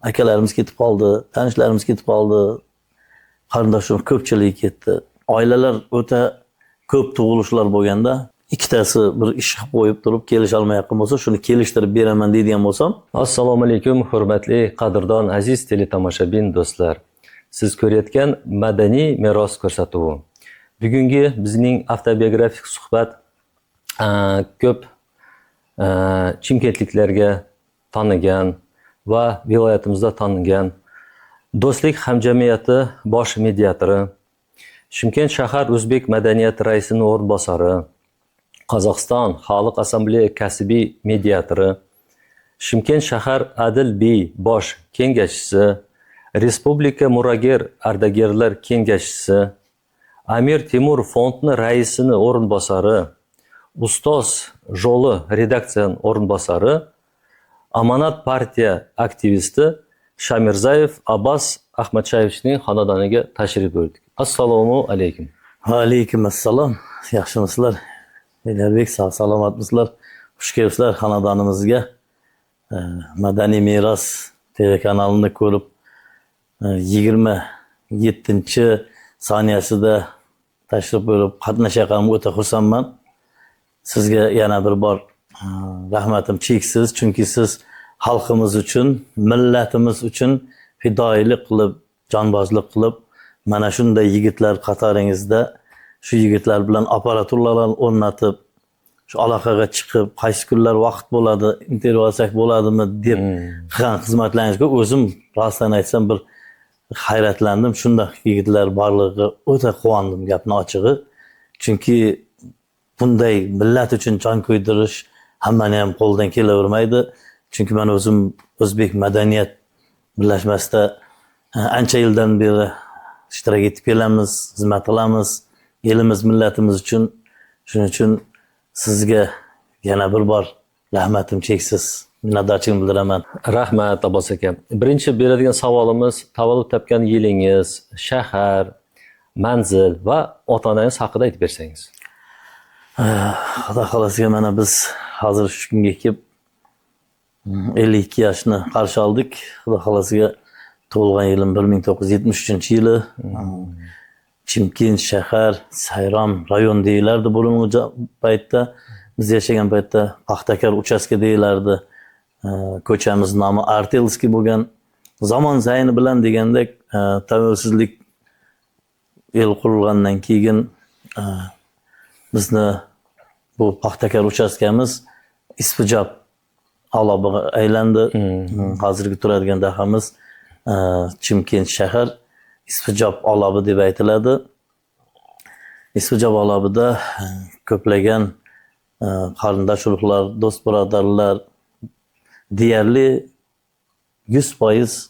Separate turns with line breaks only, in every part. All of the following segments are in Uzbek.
akalarimiz ketib qoldi, tanishlarimiz ketib qoldi, qarindoshlar ko'pchiligi ketdi. Oilalar o'ta ko'p tug'ilishlar bo'lganda, ikkitasi bir ish qilib qo'yib turib kelisha olmayotgan bo'lsa, shuni kelishtirib beraman deydigan bo'lsam,
Assalomu alaykum, hurmatli qadrdon aziz teletomoshabin do'stlar. Siz ko'rayotgan madaniy meros ko'rsatuvi. Bugungi bizning avtobiografik suhbat ko'p chimkentliklarga tanigan va viloyatimizda tanigan Do'stlik hamjamiyati bosh mediatori, Chimkent shahar o'zbek madaniyati raisining o'rinbosari, Qozog'iston Xalq assambleya kasbiy mediatori, Chimkent shahar Adil Bey bosh kengashchisi, Respublika muragir ardagerlar kengashchisi, Amir Temur fondi raisining o'rinbosari, Ustoz Joli redaksiyaning o'rinbosari, Amanat partiya aktivisti Shamirzayev Abbas Ahmadchayevichning xonadoniga tashrif buyurdik. Assalomu alaykum.
Va alaykum assalom. Yaxshimisizlar? Elarbek, sog' salomatmisizlar? Xush kelibsizlar xonadonimizga. Madaniy meros TV kanalini ko'rib 27-soniyasida tashrif buyurib qatnashganimga o'ta xursandman. Sizga yana bir bor rahmatim cheksiz, chunki siz xalqimiz uchun, millatimiz uchun fidoyilik qilib, jonbozlik qilib, mana shunday yigitlar qatoringizda shu yigitlar bilan apparaturalarni o'rnatib, shu aloqaga chiqib, qaysi kunlar vaqt bo'ladi, intervyu olsak bo'ladimi deb qilgan xizmatlaringizga o'zim rostdan aytsam bir hayratlandim. Shunday yigitlar borligiga o'ta quvondim, gapni ochig'i. Chunki bunday millat uchun jon ko'ydirish hammani ham qo'ldan kelavermaydi. Chunki men o'zim o'zbek madaniyat birlashmasida ancha yildan beri ishtirok etib kelamiz, xizmat qilamiz, elimiz, millatimiz uchun. Shuning uchun sizga yana bir bor rahmatim cheksiz, minnatdorchilik bildiraman.
Rahmat Abbos aka. Birinchi beradigan savolimiz tavallud topgan yilingiz, shahar, manzil va ota-onangiz haqida aytib bersangiz.
Xudo xolasiga mana biz hozir shu kunga kelib 52 yoshni qarshi oldik. Xudo xolasiga tug'ilgan yilim 1973-yili. Chimkent shahar, Sayram rayon deyilardi bo'lgan paytda. Biz yashagan paytda Paxtakor uchastka deyilardi. Ko'chamiz nomi Artelskiy bo'lgan. Zamon sayni bilan degandek tavsizlik el qurilgandan keyin bizni bu Paxtakor uchastkamiz Ispijob alobiga aylandi. Hozirgi turadigan dahamiz Chimkent shahar Ispijob alobi deb aytiladi. Ispijob alobida ko'plagan qarindosh urug'lar, do'st birodarlar, deyarli 100%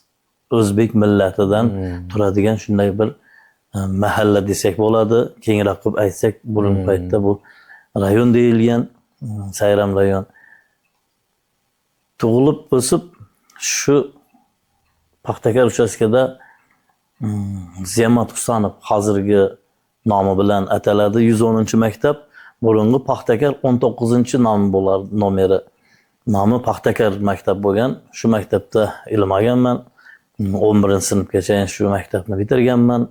o'zbek millatidan turadigan shunday bir mahalla desak bo'ladi. Kengroq qilib aytsak, bo'lgan paytda bu rayon deyilgan, Sayram rayon. Tug'ilib o'sib shu Paxtakor uchastkada Ziyomat Husanov hozirgi nomi bilan ataladi 110-maktab, bo'lgangi Paxtakor 19-nomi bo'lar, nomeri. Nomi Paxtakor maktab bo'lgan. Shu maktabda ilm olganman. 11-sinfgacha shu maktabni bitirganman.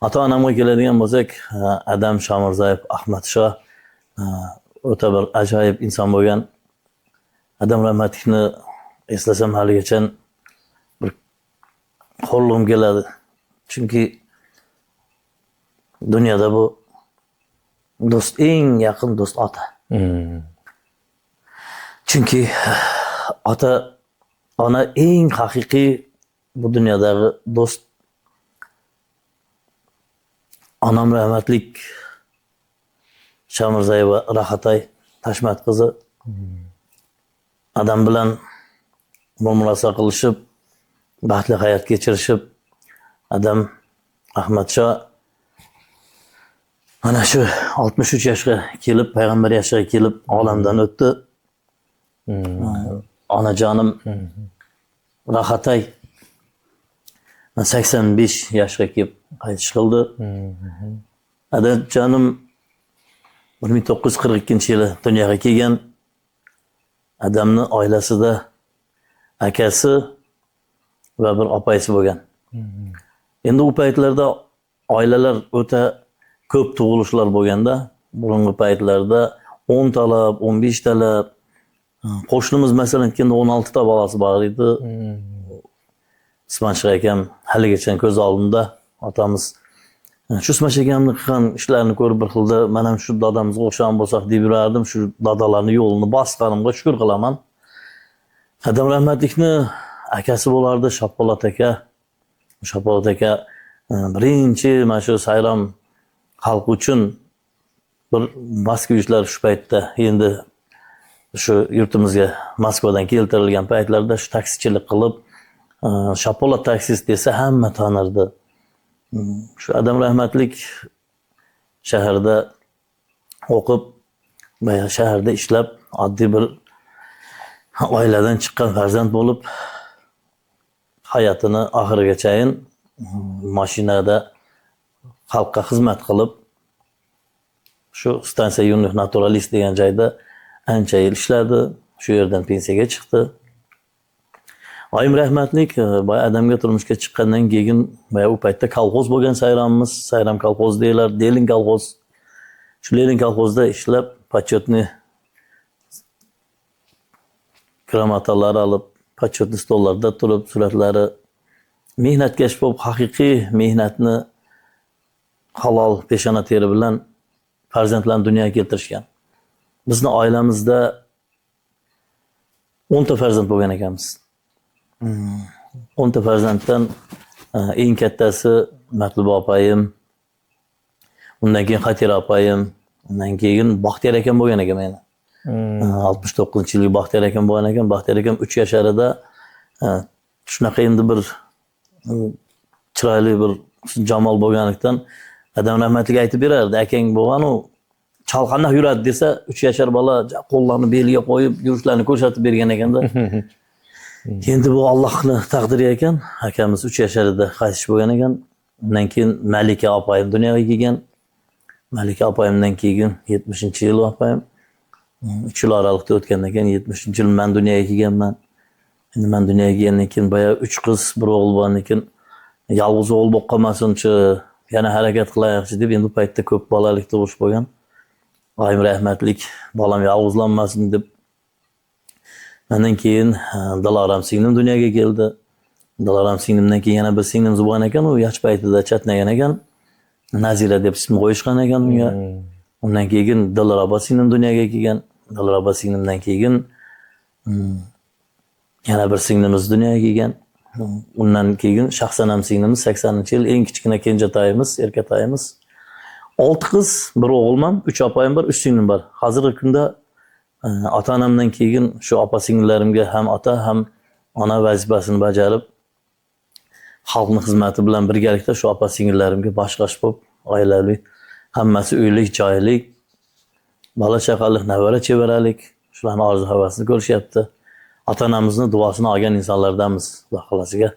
Ota-onamga keladigan bo'lsak, Adam Shamirzayev Ahmadsho o'ta bir ajoyib inson bo'lgan. Adam rahmatlikni eslasam haligacha bir qo'lligim keladi. Chunki dunyoda bu do'st, eng yaqin do'st ota. Chunki ota, ona eng haqiqiy bu dunyodagi do'st. Onam rahmatlik Shamirzayeva Rahatay Tashmat qizi Adam bilan muomala qilishib, baxtli hayot kechirishib, Adam Ahmadsho mana shu 63 yoshga kelib, payg'ambar yoshiga kelib olamdan o'tdi. Onajonim Rahatay 85 yoshga kelib qaytish qildi. Adajonim 1942-yili dunyoga kelgan. Adamni oilasida akasi va bir opasi bo'lgan. Endi u paytlarda oilalar o'ta ko'p tug'ilishlar bo'lganda, burungi paytlarda 10 talab, 15 talab, qo'shnimiz masalan aytganda 16 ta bolasi bor edi. Ismanchiq akam haligacha ko'z oldimda, otamiz shu Ismanchiq akamni qilgan ishlarini ko'rib bir xilda men ham shu dadamizga o'xshagan bo'lsak deb yurardim. Shu dadalarning yo'lini bosganimga shukur qilaman. Adam rahmatlikni akasi bo'lardi Shappolat aka. Shappolat aka birinchi mana shu Sayram xalq uchun bir moskvishlar shu paytda endi shu yurtimizga Moskvadan keltirilgan paytlarda shu taksichilik qilib Shappolat taksist desa hamma tanirdi. Shu Adam rahmatlik shaharda o'qib va shaharda ishlab oddiy bir oiladan chiqqan farzand bo'lib hayotini oxirigachayin mashinada xalqqa xizmat qilib shu stansiya Yunus Naturalist degan joyda ancha yil ishladi. Shu yerdan pensiyaga chiqdi. Oyim rahmatlik boya Adamga turmushga chiqqandan keyin boya u paytda kolxoz bo'lgan Sayramimiz, Sayram kolxoz deylar, Lenin kolxoz. Shu Lenin kolxozda ishlab, почетный gramatalar olib, почетный stollarda turib, suratlari mehnatkash bo'lib, haqiqiy mehnatni halol peshona teri bilan farzandlarni dunyoga keltirishgan. Bizning oilamizda 10 ta farzand bo'lgan ekanmiz. 10 ta farzanddan eng kattasi Matluba opayim, undan keyin Xatira opayim, undan keyin Baxtiyor akam bo'lgan ekan meni. 69-yilgi Baxtiyor akam bo'lgan ekan. Baxtiyor akam 3 yasharida shunaqa endi bir chiroyli bir jamol bo'lganlikdan Adam rahmatlik aytib berardi, akang bo'lgan-u chalqandoq yuradi desa 3 yashar bola qo'llarini beliga qo'yib yurishlarini ko'rsatib bergan ekanda. Endi bu Allohning taqdiri ekan. Akamiz 3 yasharida qaytish bo'lgan ekan. Undan keyin Malika opayim dunyoga kelgan. Malika opayimdan keyin 70-yil opayim. 3 yil oralikda o'tgandan keyin 70-yil men dunyoga kelganman. Endi men dunyoga kelgandan keyin boya 3 qiz, bir o'g'il bo'lgandan keyin yolg'iz o'g'il bo'lib qolmasinchi, yana harakat qilaylikchi deb endi bu paytda ko'p bolalik tug'ish bo'lgan. Oyim rahmatlik bolam yolg'izlanmasin deb mendan keyin Diloram singlim dunyoga keldi. Diloram singlimdan keyin yana bir singlimiz bo'lgan ekan, u yosh paytida chatnagan ekan. Nazira deb ism qo'yishgan ekan unga. Undan keyin Dilrabo singlim dunyoga kelgan. Dilrabo singlimdan keyin yana bir singlimiz dunyoga kelgan. Undan keyin Shahsanam singlimiz 80-yil eng kichkina kenjatayimiz, erkatayimiz. 6 qiz, bir o'g'ilman, 3 opayim bor, 3 singlim bor. Hozirgi kunda ota-onamdan keyin shu opa singillarimga ham ota ham ona vazifasini bajarib, xalqning xizmati bilan birgalikda shu opa singillarimga bosh-qosh bo'lib, oilali, hammasi uylik, joylik, bola chaqalik, navara chevaralik, shularni orzu-havasini ko'rishyapti. Ota-onamizning duosini olgan insonlardanmiz, Xudo xolasiga.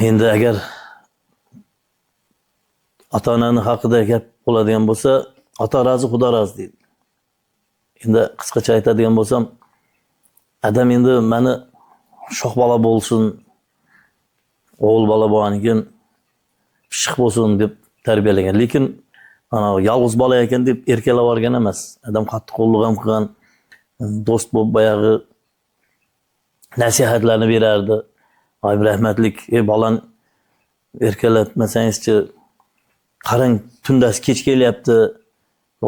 Endi agar ota-onani haqida gap bo'ladigan bo'lsa, ota rozi, Xudo rozi deydi. Endi qisqacha aytadigan bo'lsam, Adam endi meni shoh bola bo'lsin, o'g'il bola bo'lgan ekan, pishiq bo'lsin deb tarbiyalagan. Lekin ana yolg'iz bola ekan deb erkalab olgan emas. Adam qattiq qo'lliq ham qilgan, do'st bo'lib boyag'i nasihatlarni berardi. Oyim rahmatlik, bolan erkalatmasangizchi, qarang, tundasi kech kelyapti,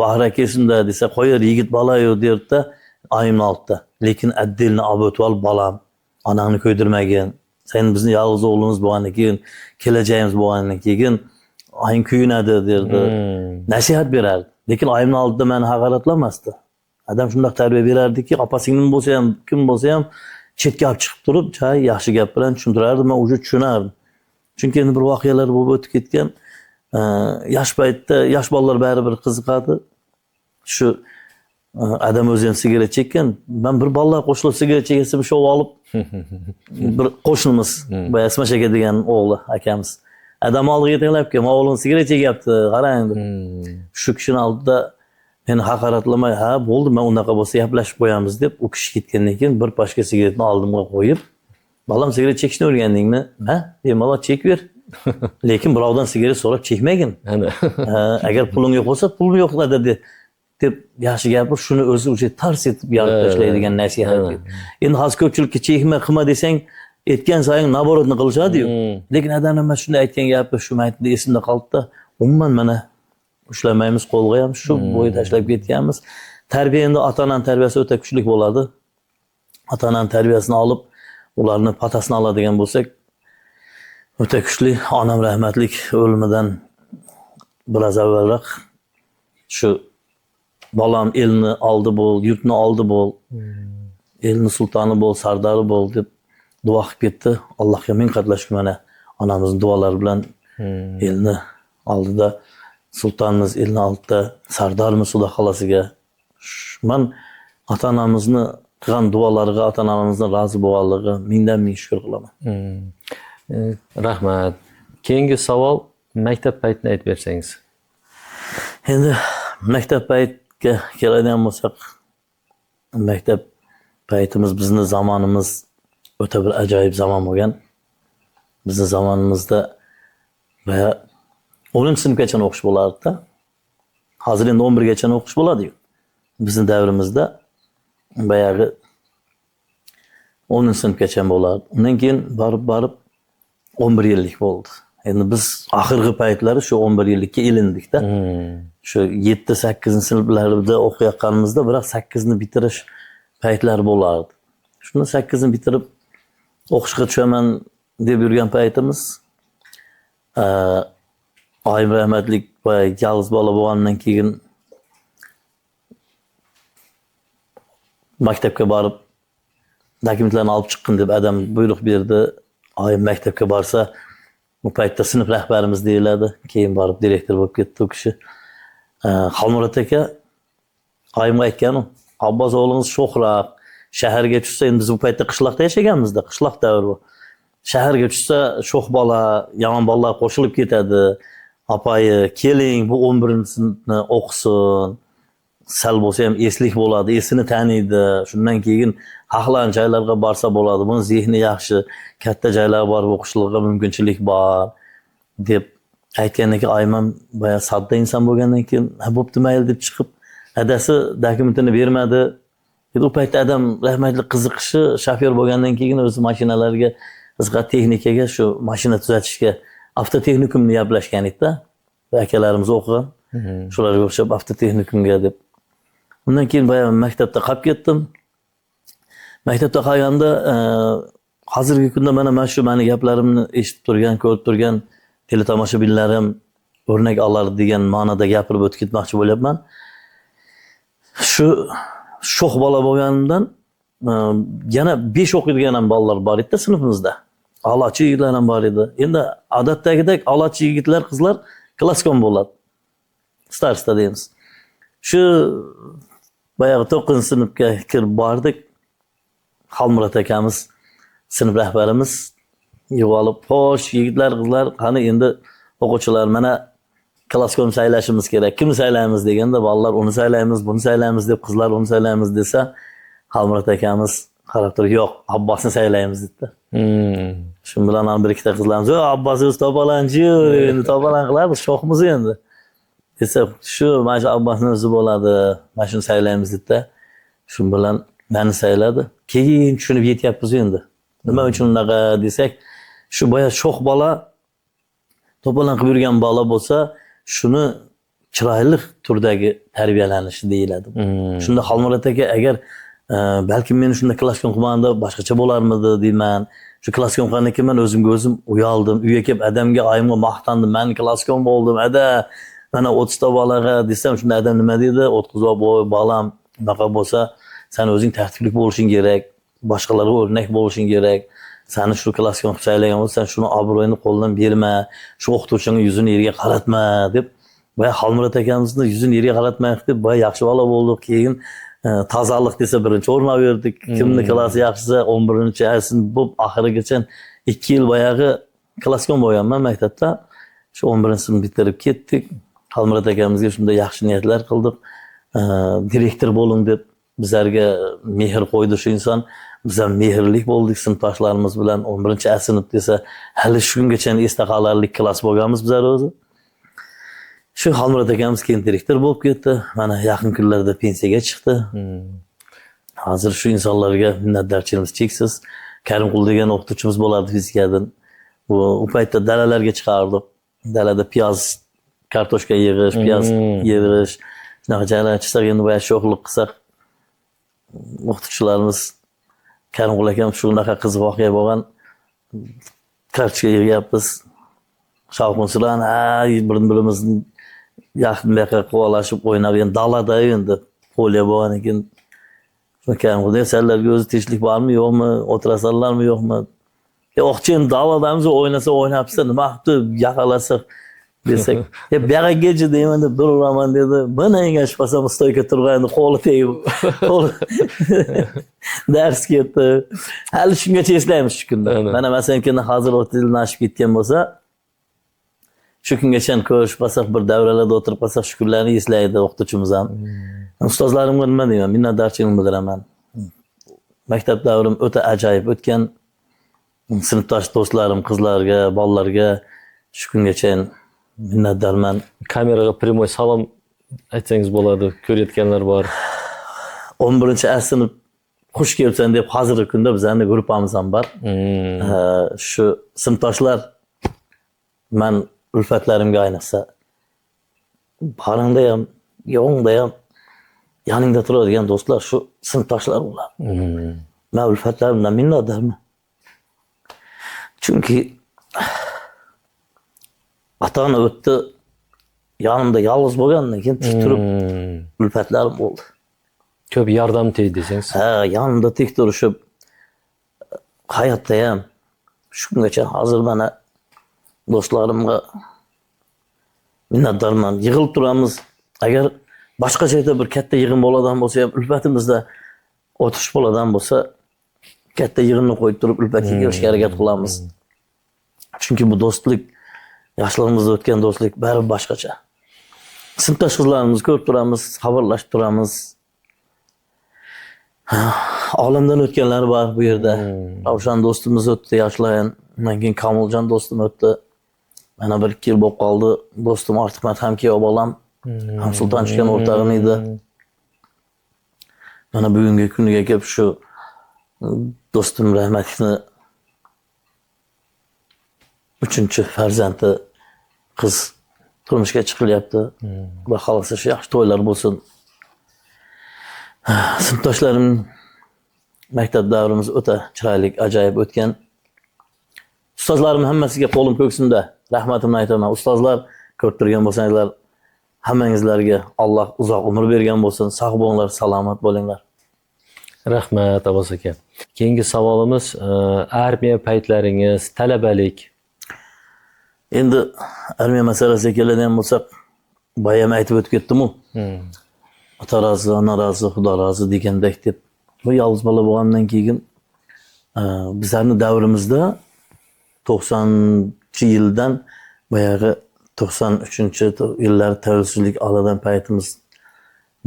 vahra kelsinda desa, qo'yar, yigit bola-yu derdi-da, oyimni oldida. Lekin addilni olib o'tib ol, bolam, onangni ko'ydirmagin. Sen bizni yolg'iz o'g'limiz bo'lgandan keyin, kelajagimiz bo'lgandan keyin oying kuyunadi derdi. Nasihat berardi. Lekin oyimni oldida meni haqoratlamasdi. Adam shunday tarbiya berardiki, opa-singlim bo'lsa ham, kim bo'lsa ham chetga olib chiqib turib, yaxshi gap bilan tushuntirardi, men o'sha tushunardim. Chunki endi bir voqealar bo'lib o'tib ketgan. Yosh paytda yosh bolalar baribir qiziqadi. Shu Adam o'zi ham sigaret chekkan. Men bir bolalar qo'shilib sigaret cheksa bir sho'v olib bir qo'shnimiz, boya Ismash aka degan o'g'li akamiz. Adam oldiga yetaklab kelib, o'g'lim sigaret chekyapti, qarang deb. Shu kishining oldida meni haqoratlamay, ha bo'ldi, men unaqa bo'lsa gaplashib qo'yamiz deb u kishi ketgandan keyin bir pachka sigaretni oldimga qo'yib, "Balam, sigaret chekishni o'rgandingmi?" "Ha, bemalol chekver. Lekin birovdan sigaret so'rab chekmagin.
Ana.
Agar puling yo'q bo'lsa, pulim yo'q deb yaxshi gapir, shuni o'zi o'sha tars etib yarib tashlaydigan nasihat. Endi hozir ko'pchilikka chekma, qilma desang, aytgan sayin naborotni qilishadi-yu. Lekin adam nima shunday aytgan gapi shu maytda esimda qoldi-da, umuman mana ushlamaymiz, qo'lga ham shu bo'yi tashlab ketganmiz. Tarbiya endi ota-onaning tarbiyasi o'ta kuchli bo'ladi. Ota-onaning tarbiyasini olib, ularni patasini oladigan bo'lsak, o'ta kuchli. Onam rahmatlik o'limidan biroz avvalroq shu "Bolam, elni oldi bo'l, yurtni oldi bo'l, elni sultoni bo'l, sardori bo'l" deb duo qilib ketdi. Allohga ming qatla shukr, mana onamizning duolari bilan elni oldida sultonimiz, elni oldida sardorimiz Xudo xolasiga. Men ota-onamizni qilgan duolariga, ota-onamizning rozi bo'lganligiga mingdan ming shukr qilaman.
Rahmat. Keyingi savol maktab paytini aytib bersangiz.
Endi maktab paytga keladigan bo'lsak, maktab paytimiz, bizning zamonimiz o'ta bir ajoyib zamon bo'lgan. Bizning zamonimizda baya 10-sinfgacha o'qish bo'lardi-da. Hozir endi 11gacha o'qish bo'ladi-yu. Bizning davrimizda bayagi 10-sinfgacha bo'lardi. Undan keyin borib 11 yillik bo'ldi. Endi biz oxirgi paytlari shu 11 yillikka ilindik-da. Shu 7-8-sinflarda o'qiyotganimizda biroq 8ni bitirish paytlari bo'lardi. Shuni 8ni bitirib o'qishga tushaman deb yurgan paytimiz, oyim rahmatlik yolg'iz bola bo'lgandan keyin maktabga borib dokumentlarni olib chiqqin deb adam buyruq berdi. Oyim maktabga borsa, bu paytda sinf rahbarimiz deyiladi. Keyin borib direktor bo'lib ketdi u kishi. Xalmurat aka oyimga aytgan, "Abbos o'g'lingiz sho'xroq, shaharga tushsa", endi biz bu paytda qishloqda yashaganmizda, qishloq davri bu. "Shaharga tushsa sho'x bola, yomon bolalar qo'shilib ketadi. Apoyi, keling, bu 11-sinfni o'qisin. Sal bo'lsa ham eslik bo'ladi, esini taniydi. Shundan keyin xohlagan joylarga borsa bo'ladi. Buni zehni yaxshi, katta joylarga borib o'qishlarga mumkinchilik bor" deb aytgandan keyin oyim ham boya sodda inson bo'lgandan keyin "Bo'pti, mayli" deb chiqib, adasi dokumentini bermadi. U paytda adam rahmatli qiziqishi shofyor bo'lgandan keyin o'zi mashinalarga, qizg'a texnikaga, shu mashina tuzatishga avtotexnikumni gaplashgan edi-da. Akalarimiz o'qigan. Shularga o'xshab avtotexnikumga deb. Undan keyin boya maktabda qolib ketdim. Maktabda qolganda hozirgi kunda mana shu meni gaplarimni eshitib turgan, ko'rib turgan teletomoshabinlarim o'rnak olar degan ma'noda gapirib o'tib ketmoqchi bo'lyapman. Shu sho'x bola bo'lganimdan yana 5 o'qiydigan ham bolalar bor edi sinfimizda. A'lochi yigitlar ham bor edi. Endi odatdagidek a'lochi yigitlar, qizlar klasskom bo'ladi. Starsda deymiz. Shu bayog'i 9-sinfga kirib bordik. Xalmurat akamiz, sinf rahbarimiz yig'olib, "Xo'sh, yigitlar, qizlar, qani endi o'quvchilar, mana klasskom saylashimiz kerak. Kimni saylaymiz?" deganda, bolalar "Uni saylaymiz, buni saylaymiz" deb, qizlar "Uni saylaymiz" desa, Xalmurat akamiz qarab turib, "Yo'q, Abbosni saylaymiz" dedi. Shu bilan ham bir ikkita qizlarimiz, "Yo'q, Abbos o'zi topalanchi, endi topalan qilamiz, sho'xmiz endi" desa, "Shu mana shu Abbosni o'zi bo'ladi, mana shuni saylaymiz" dedi. Shu bilan meni sayladi. Keyin tushunib yetyapmiz endi. Nima uchun unaqa desak, shu boya sho'x bola, to'polon qilib yurgan bola bo'lsa, shuni chiroyli turdagi tarbiyalanishi deyiladi. Shunda Xalmurat aka, agar balki men shunda klasskom qilganda boshqacha bo'larmidi deyman. Shu klasskom qilgandan keyin men o'zimga o'zim uyaldim. Uyga kelib adamga, oyimga maqtandim. "Men klasskom bo'ldim, ada. Mana 30 ta bolaga" desam, shunda adam nima deydi? "O'tkazib qo'y, bolam, unaqa bo'lsa, sen o'zing tartibli bo'lishing kerak, boshqalarga o'rnak bo'lishing kerak. Seni shu klasskom qilib saylagan bo'lsa, sen shuni obro'yini qo'ldan berma, shu o'qituvchining yuzini yerga qaratma" deb, boya Xalmurat akamizni yuzini yerga qaratmaylik deb, boya yaxshi bola bo'ldik. Keyin tozalik desa birinchi o'rna berdik. Kimni klassi yaxshisa 11-sin bo'lib oxirigacha 2 yil boyagi klasskom bo'lganman maktabda. Shu 11-sin bitirib ketdik. Xalmurat akamizga shunda yaxshi niyatlar qildik. direktor bo'ling deb bizlarga mehr qo'ydi shu inson. Biz ham mehrlik bo'ldik sinfdoshlarimiz bilan 11-A sinf desa, hali shu kungacha esda qolarli klass bo'lganmiz bizlar o'zi. Shu Xolmurod akamiz keyin direktor bo'lib ketdi. Mana yaqin kunlarda pensiyaga chiqdi. Hozir shu insonlarga minnatdorchiligimiz cheksiz. Karimqul degan o'qituvchimiz bo'lardi fizikadan. U paytda dalalarga chiqardik. Dalada piyoz, kartoshka yig'ish, piyoz yig'ish, shunaqa joylar chiqsak, endi boya sho'xlik qilsak, o'qituvchilarimiz Karimqul akam shunaqa qiziq voqea bo'lgan. Kartoshka yig'yapmiz. Shavqin suran, bir-birimizni yaqin yoqqa quvalashib o'ynab, endi dalada endi polya bo'lgan ekan. Karimqul senlarga o'zi tinchlik bormi, yo'qmi, o'tirasanlarmi, yo'qmi? Yo'qchi, endi daladamiz o'ynasa o'ynabsa, nima qilib yaqalasak desak, bu yoqqa kelchi deyman deb uraman dedi. Buni engashmasam stoyga turgandi, qo'li tegib, qo'li dars ketdi. Hali shungacha eslaymiz shu kunni. Mana masalan, hozir 30 yildan oshib ketgan bo'lsa, shu kungacha ko'rishib qolsak, bir davralarda o'tirib qolsak, shu kunlarni eslaydi o'qituvchimiz ham. Ustozlarimga nima deyman? Minnatdorchiligimni bildiraman. Maktab davrim o'ta ajoyib o'tgan. Sinfdosh do'stlarim, qizlarga, bolalarga shu kungacha minnatdorman.
Kameraga primoy salom aytsangiz bo'ladi, ko'rayotganlar bor.
11-A sinf xush kelibsan deb hozirgi kunda bizning gruppamiz ham bor. Shu sinfdoshlar men ulfatlarimga ayniqsa baringda ham, yo'ngda ham yoningda turadigan do'stlar shu sinfdoshlar bo'ladi. Men ulfatlarimdan minnatdorman. Chunki ota-ona o'tdi, yonimda yolg'iz bo'lgandan keyin tik turib ulfatlarim bo'ldi.
Ko'p yordam tegdi desangiz.
Yonimda tik turishib hayotda ham shu kungacha hozir mana do'stlarimga minnatdorman. Yig'ilib turamiz. Agar boshqa joyda bir katta yig'in bo'ladigan bo'lsa ham, ulfatimizda o'tirish bo'ladigan bo'lsa, katta yig'inni qo'yib turib ulfatga kelishga harakat qilamiz. Chunki bu do'stlik, yoshligimizda o'tgan do'stlik baribir boshqacha. Sinfdosh qizlarimizni ko'rib turamiz, xabarlashib turamiz. Olamdan o'tganlari bor bu yerda. Ravshan do'stimiz o'tdi, yoshlar. Undan keyin Komiljon do'stim o'tdi. Mana 1-2 yil bo'lib qoldi. Do'stim Ortiqmat ham kuyov bolam. Ham Sulton tushgan o'rtog'im edi. Mana bugungi kuniga kelib shu do'stim rahmatni 3-farzandi qiz turmushga chiqilyapti. Va xohlasa shu yaxshi to'ylar bo'lsin. Sinfdoshlarim maktab davrimiz o'ta chiroyli, ajoyib o'tgan. Ustozlarim hammasiga qo'lim ko'ksimda rahmatimni aytaman. Ustozlar ko'rib turgan bo'lsangizlar, hammangizlarga Alloh uzoq umr bergan bo'lsin. Sog' bo'linglar, salomat bo'linglar.
Rahmat Abbos aka. Keyingi savolimiz armiya paytlaringiz, talabalik.
Endi armiya masalasiga keladigan bo'lsak, bayam aytib o'tib ketdim-ku. Ota rozi, ona rozi, xudo rozi degandek deb. Bu yolg'iz bola bo'lgandan keyin bizlarning davrimizda 90-yildan boyagi 93-yillar tavsizlik olgan paytimiz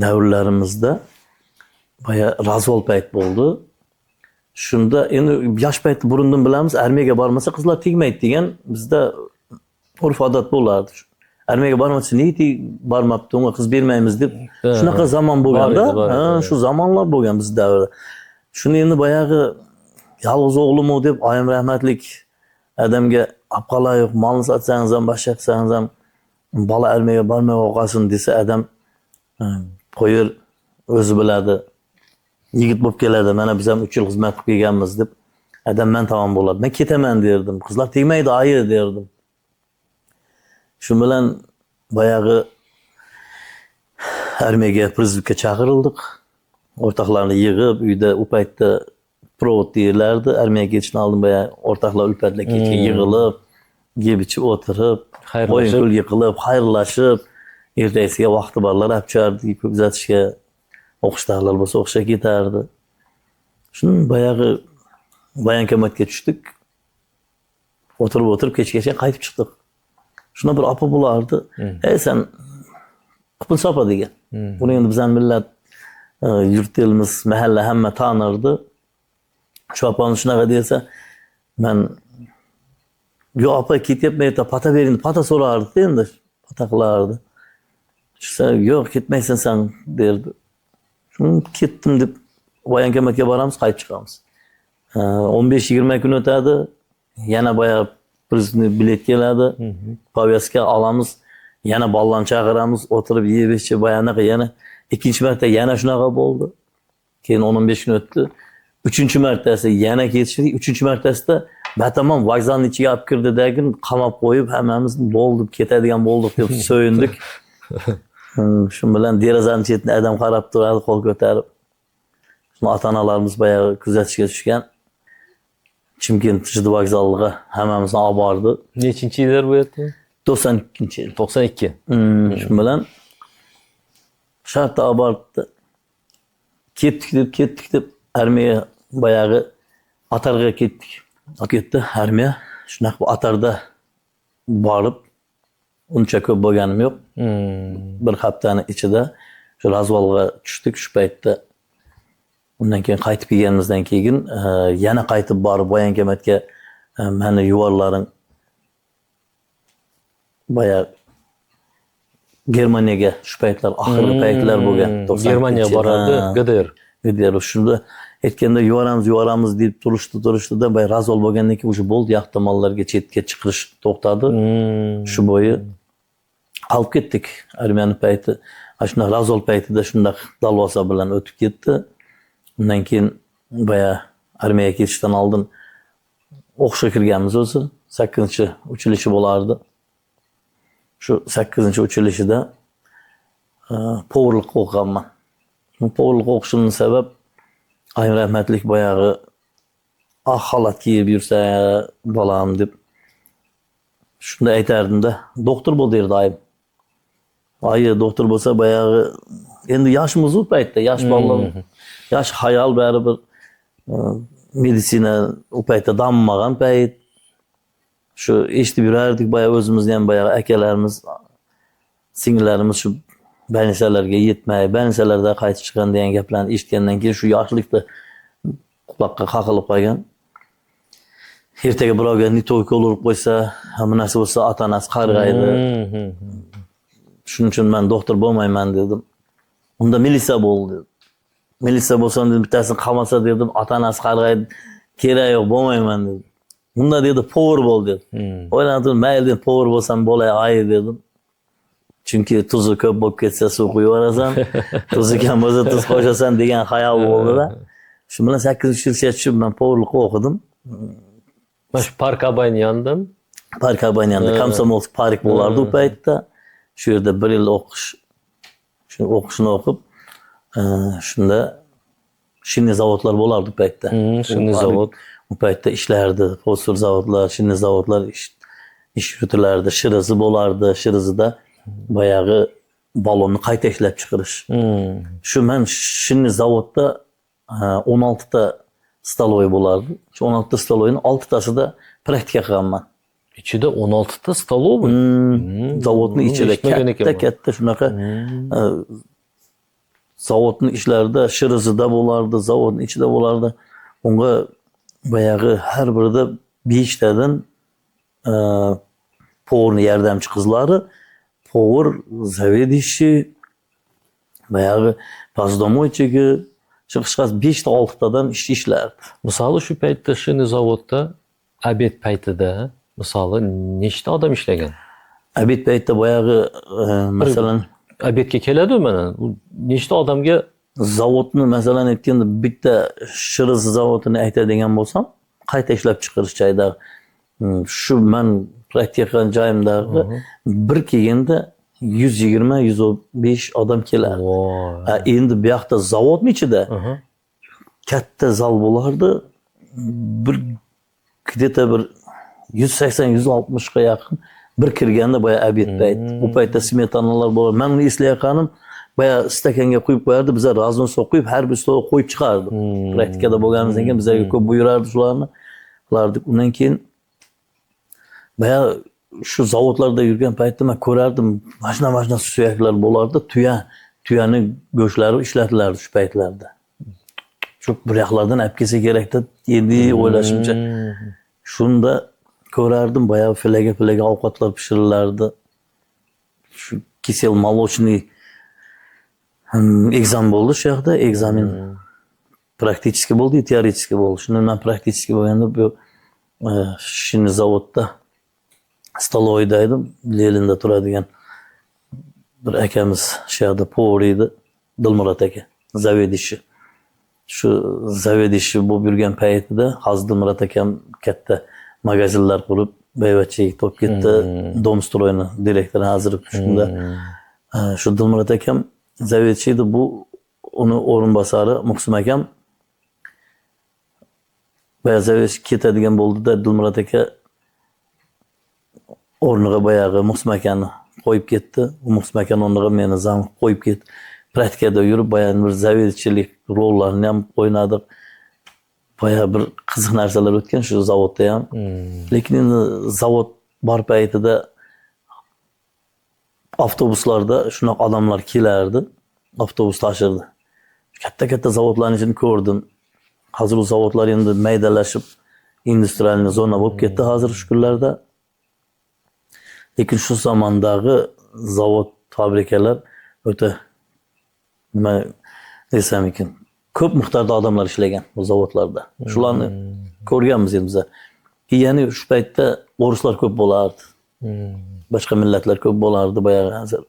davrlarimizda baya razvol payt bo'ldi. Shunda endi yosh payt burundan bilamiz, armiyaga bormasa qizlar tegmaydi degan bizda urf odat bo'lardi. Armiyaga bormasa nega bormabdi, unga qiz bermaymiz deb shunaqa zamon bo'lganda, shu zamonlar bo'lgan biz davrda. Shuni endi boyagi yolg'iz o'g'lim deb oyim rahmatlik adamga apqala yo'q, molni sotsangiz ham, boshqa qilsangiz ham bola armiyaga bormay qolsin desa, adam qo'yir, o'zi biladi. Yigit bo'lib keladi. Mana biz ham 3 yil xizmat qilib kelganmiz deb adam men tamom bo'ladi. Men ketaman derdim. Qizlar tegmaydi, ayir derdim. Shu bilan boyagi armiyaga prizivga chaqirildik. O'rtoqlarni yig'ib, uyda u paytda provod deyirlardi. Armiyaga ketishdan oldin boya o'rtoqlar ulfatlar kechga yig'ilib, yeb ichib o'tirib, o'yin-kul yiqilib, xayrlashib, ertasiga vaqti borlar olib chiqardik kuzatishga. O'qishlarlar bo'lsa o'qishga ketardi. Shuni boyagi bayankomatga tushdik. O'tirib kechgacha qaytib chiqdik. Shuna bir opa bo'lardi. Sen qipil sopa degan. Buni endi bizning millat, yurt elimiz, mahalla hamma tanirdi. Shu opam shunaqa desa, men yo opa ketyapman erta pata bering deb pata so'rardi endi, pata qilardi. Shisa yo'q ketmaysan sen derdi. Ketdim deb voyankomatga boramiz, qaytib chiqamiz. 15-20 kun o'tadi, yana boya prezident bilet keladi, povyazka olamiz, yana bollarni chaqiramiz, o'tirib yeb ichib boyanaqa yana ikkinchi marta yana shunaqa bo'ldi. Keyin 15 kun o'tdi. Uchinchi martasi yana ketishdik. Uchinchi martasida batamom vokzalning ichiga olib kirdidagi qamab qo'yib, hammamiz bo'ldi, ketadigan bo'ldik deb so'yindik. Shu bilan derazaning chetida adam qarab turadi, qo'l ko'tarib. Shuni ota-onalarimiz boya kuzatishga tushgan. Chimkent Chidi vokzaliga hammamizni olib bordi.
Nechinchi yillar bu yerda?
92-yil.
92.
Shu bilan shartta olib bordi. Ketdik deb armiya boyagi Atarga ketdik. Ketdi armiya. Shunaqa Atarda borib uncha ko'p bo'lganim yo'q. Bir haftani ichida shu razvolga tushdik shu paytda. Undan keyin qaytib kelganimizdan keyin yana qaytib borib voyankomatga meni yuvorlaring boya Germaniyaga shu paytlar oxirgi paytlar bo'lgan.
Germaniyaga borardi,
GDR. Shunda aytganda yuvoramiz deb turishdi-da, boya razvol bo'lgandan keyin o'sha bo'ldi, yoq tomonlarga chetga chiqish to'xtadi. Shu bo'yi olib ketdik armiyani payti. Shunda razvol paytida shunda dalvosa bilan o'tib ketdi. Undan keyin boya armiyaga ketishdan oldin o'qishga kirganmiz o'zi. 8-uchilishi bo'lardi. Shu 8-uchilishida povurlik o'qiganman. Povurlik o'qishimning sabab ayrim rahmatlik boyag'i xalat kiyib yursa bolam deb shunda aytardim-da, doktor bo'l derdi ayim. Ayı doktor bo'lsa boyag'i endi yoshimiz u paytda, yosh bolalar, yosh xayol baribir meditsina u paytda dammagan payt. Shu eshitib yurardik, boya o'zimizni ham boya akalarimiz, singillarimiz shu больницаlarga yetmay, больницаlarda qaytib chiqqan degan gaplarni eshitgandan keyin shu yoshlikda quloqqa qaqilib qolgan. Ertaga birovga nitoyga urib qo'ysa, bu narsa bo'lsa ota-onasi qarg'aydi. Shuning uchun men doktor bo'lmayman dedim. Unda militsiya bo'l dedim. Militsiya bo'lsam dedim, bittasini qamasa dedim, ota-onasi qarg'aydi. Kerak yo'q, bo'lmayman dedim. Unda dedi povur bo'l dedi. O'yladim, mayli dedim, povur bo'lsam bo'lay ay dedim. Chunki tuzi ko'p bo'lib ketsa suv quyib yuborasan, tuzi kam bo'lsa tuz qo'shasan degan xayol bo'ldi-da. Shu bilan 8-yilcha tushib men povurlik o'qidim.
Mana shu Park Abayni yonidami?
Park Abayni yonida Komsomolsk park bo'lardi u paytda. Shu yerda 1 yil o'qishni o'qib, shunda shinni zavodlar bo'lardi u paytda.
Shinni zavod.
U paytda ishlardi, fosfor zavodlar, shinni zavodlar ish yuritilardi, shirizi bo'lardi, shirizida boyag'i balonni qayta ishlab chiqarish. Shu men shinni zavodda 16 ta staloy bo'lardi. Shu 16 ta staloyning 6 tasida praktika qilganman.
Ichida 16 ta staloy bu.
Zavodning ichida katta shunaqa zavodning ishlarida shirizida bo'lardi, zavodning ichida bo'lardi. Unga boyag'i har birida 5 tadan povurning yordamchi qizlari, povur, zavedishi, boyag'i pozdomoychigi, chiqishqas 5 ta 6 tadan ishlardi.
Misoli shu paytda shinni zavodda obed paytida misoli nechta odam ishlagan?
Obed paytda boyag'i masalan
obedga keladi mana nechta odamga
zavodni masalan aytganda bitta shiriz zavodini aytadigan bo'lsam, qayta ishlab chiqarish joyida shu men praktika qilgan joyimdagi bir kelganda 120-115 odam keladi. Endi bu yoqda zavodning ichida katta zal bo'lardi. Bir где-то bir 180-160 ga yaqin bir kirganda boya obed payt. U paytda smetanalar bo'lar. Men uni eslayotganim boya stakanga quyib qo'yardi, bizlar razon so'qib har bir stolga qo'yib chiqardi. Praktikada bo'lganimizdan keyin bizlarga ko'p buyurardi shularni qilardik. Undan keyin boya shu zavodlarda yurgan paytda men ko'rardim, mashina suyaklar bo'lardi, tuyani go'shtlari ishlatilardi shu paytlarda. Shu bir yoqlardan olib kelsa kerak deb endi o'ylashimcha. Shunda ko'rardim, bayağı filaga ovqatlar pishirilardi. Shu kisel молочный ekzam bo'ldi shu yoqda, ekzamen praktichеский bo'ldi, teoretik bo'ldi. Shunda men praktichеский bo'lganda bu shinni zavodda staloyda edim, Lelinda turadigan bir akamiz shu yoqda povor edi, Dilmurod aka, zavedishi. Shu zavedishi bo'lib yurgan paytida hozir Dilmurod akam katta magazinlar qurib, bevachchilik topib ketdi. Domstroyni direktori hozir shunda. Shu Dilmurod akam zavedishi edi, bu uni o'rinbosari Muqsim akam bayağı zavedishi ketadigan bo'ldida, Dilmurod aka o'rniga bayağı Muqsim akani qo'yib ketdi. Muqsim akani o'rniga meni zam qo'yib ketdi. Praktikada yurib bayağı bir zavedchilik rollarni ham o'ynadik. Bayağı bir qiziq narsalar o'tgan shu zavodda ham. Lekin endi zavod bor paytida avtobuslarda shunaqa odamlar kelardi, avtobus tashirdi. Katta zavodlarning ichini ko'rdim. Hozir u zavodlar endi maydalashib, industrial zona bo'lib ketdi hozir shu kunlarda. Lekin shu zamondagi zavod, fabrikalar o'ta nima desam ekan, ko'p miqdorda odamlar ishlagan bu zavodlarda. Shularni ko'rganmiz endi biz. Ya'ni shu paytda o'rislar ko'p bo'lardi. Boshqa millatlar ko'p bo'lardi, bayağı hozir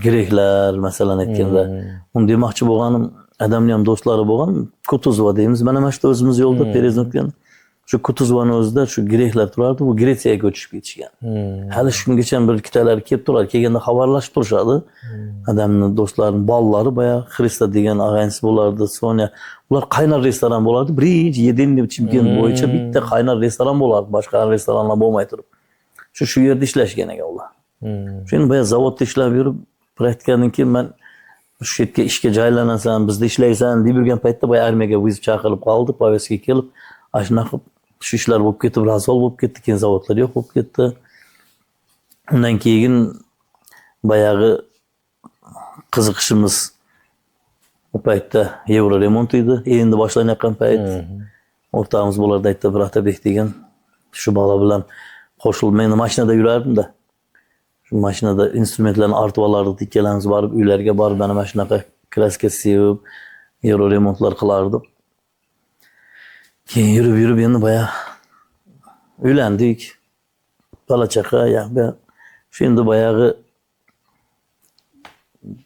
greklar masalan aytganda. Uni demoqchi bo'lganim, adamning ham do'stlari bo'lgan, Kutuzova deymiz. Mana mana shu o'zimiz yo'lda Pereznotgan. Shu Kutuzovani o'zida shu greklar turardi, bu Gretsiyaga ko'chib ketishgan. Hali shungacha bir ikkitalar kelib turadi, kelganda xabarlashib turishadi. Adamning do'stlarining bolalari bayağı Xrista degan ag'ansi bo'lardi, Sonya. Ular qaynar restoran bo'lardi. Birinchi Yedinli Chimkent bo'yicha bitta qaynar restoran bo'lardi, boshqa restoranlar bo'lmay turib. Shu yerda ishlashgan ekan ular. Shuni bayağı zavodda ishlab yurib, praktikadan keyin men shu yerga ishga joylanasan, bizda ishlaysan deb yurgan paytda bayağı armiyaga viz chaqirib qoldi, poveskaga kelib, shunaqa shu ishlar bo'lib ketib, razol bo'lib ketdi, keyin zavodlar yo'q bo'lib ketdi. Undan keyin bayağı qiziqishimiz o paytda Euro remont edi, endi boshlanayotgan payt. O'rtamiz bo'lardi, aytdi bir Atabek degan shu bola bilan qo'shilib men mashinada yurardim-da. Shu mashinada instrumentlarni artib olardik, ikkalamiz borib uylarga borib mana shunaqa kraska sevib, Euro remontlar qilardik. Keyin yurib endi bayağı uylandik. Bola chaqa, ya shu endi bayağı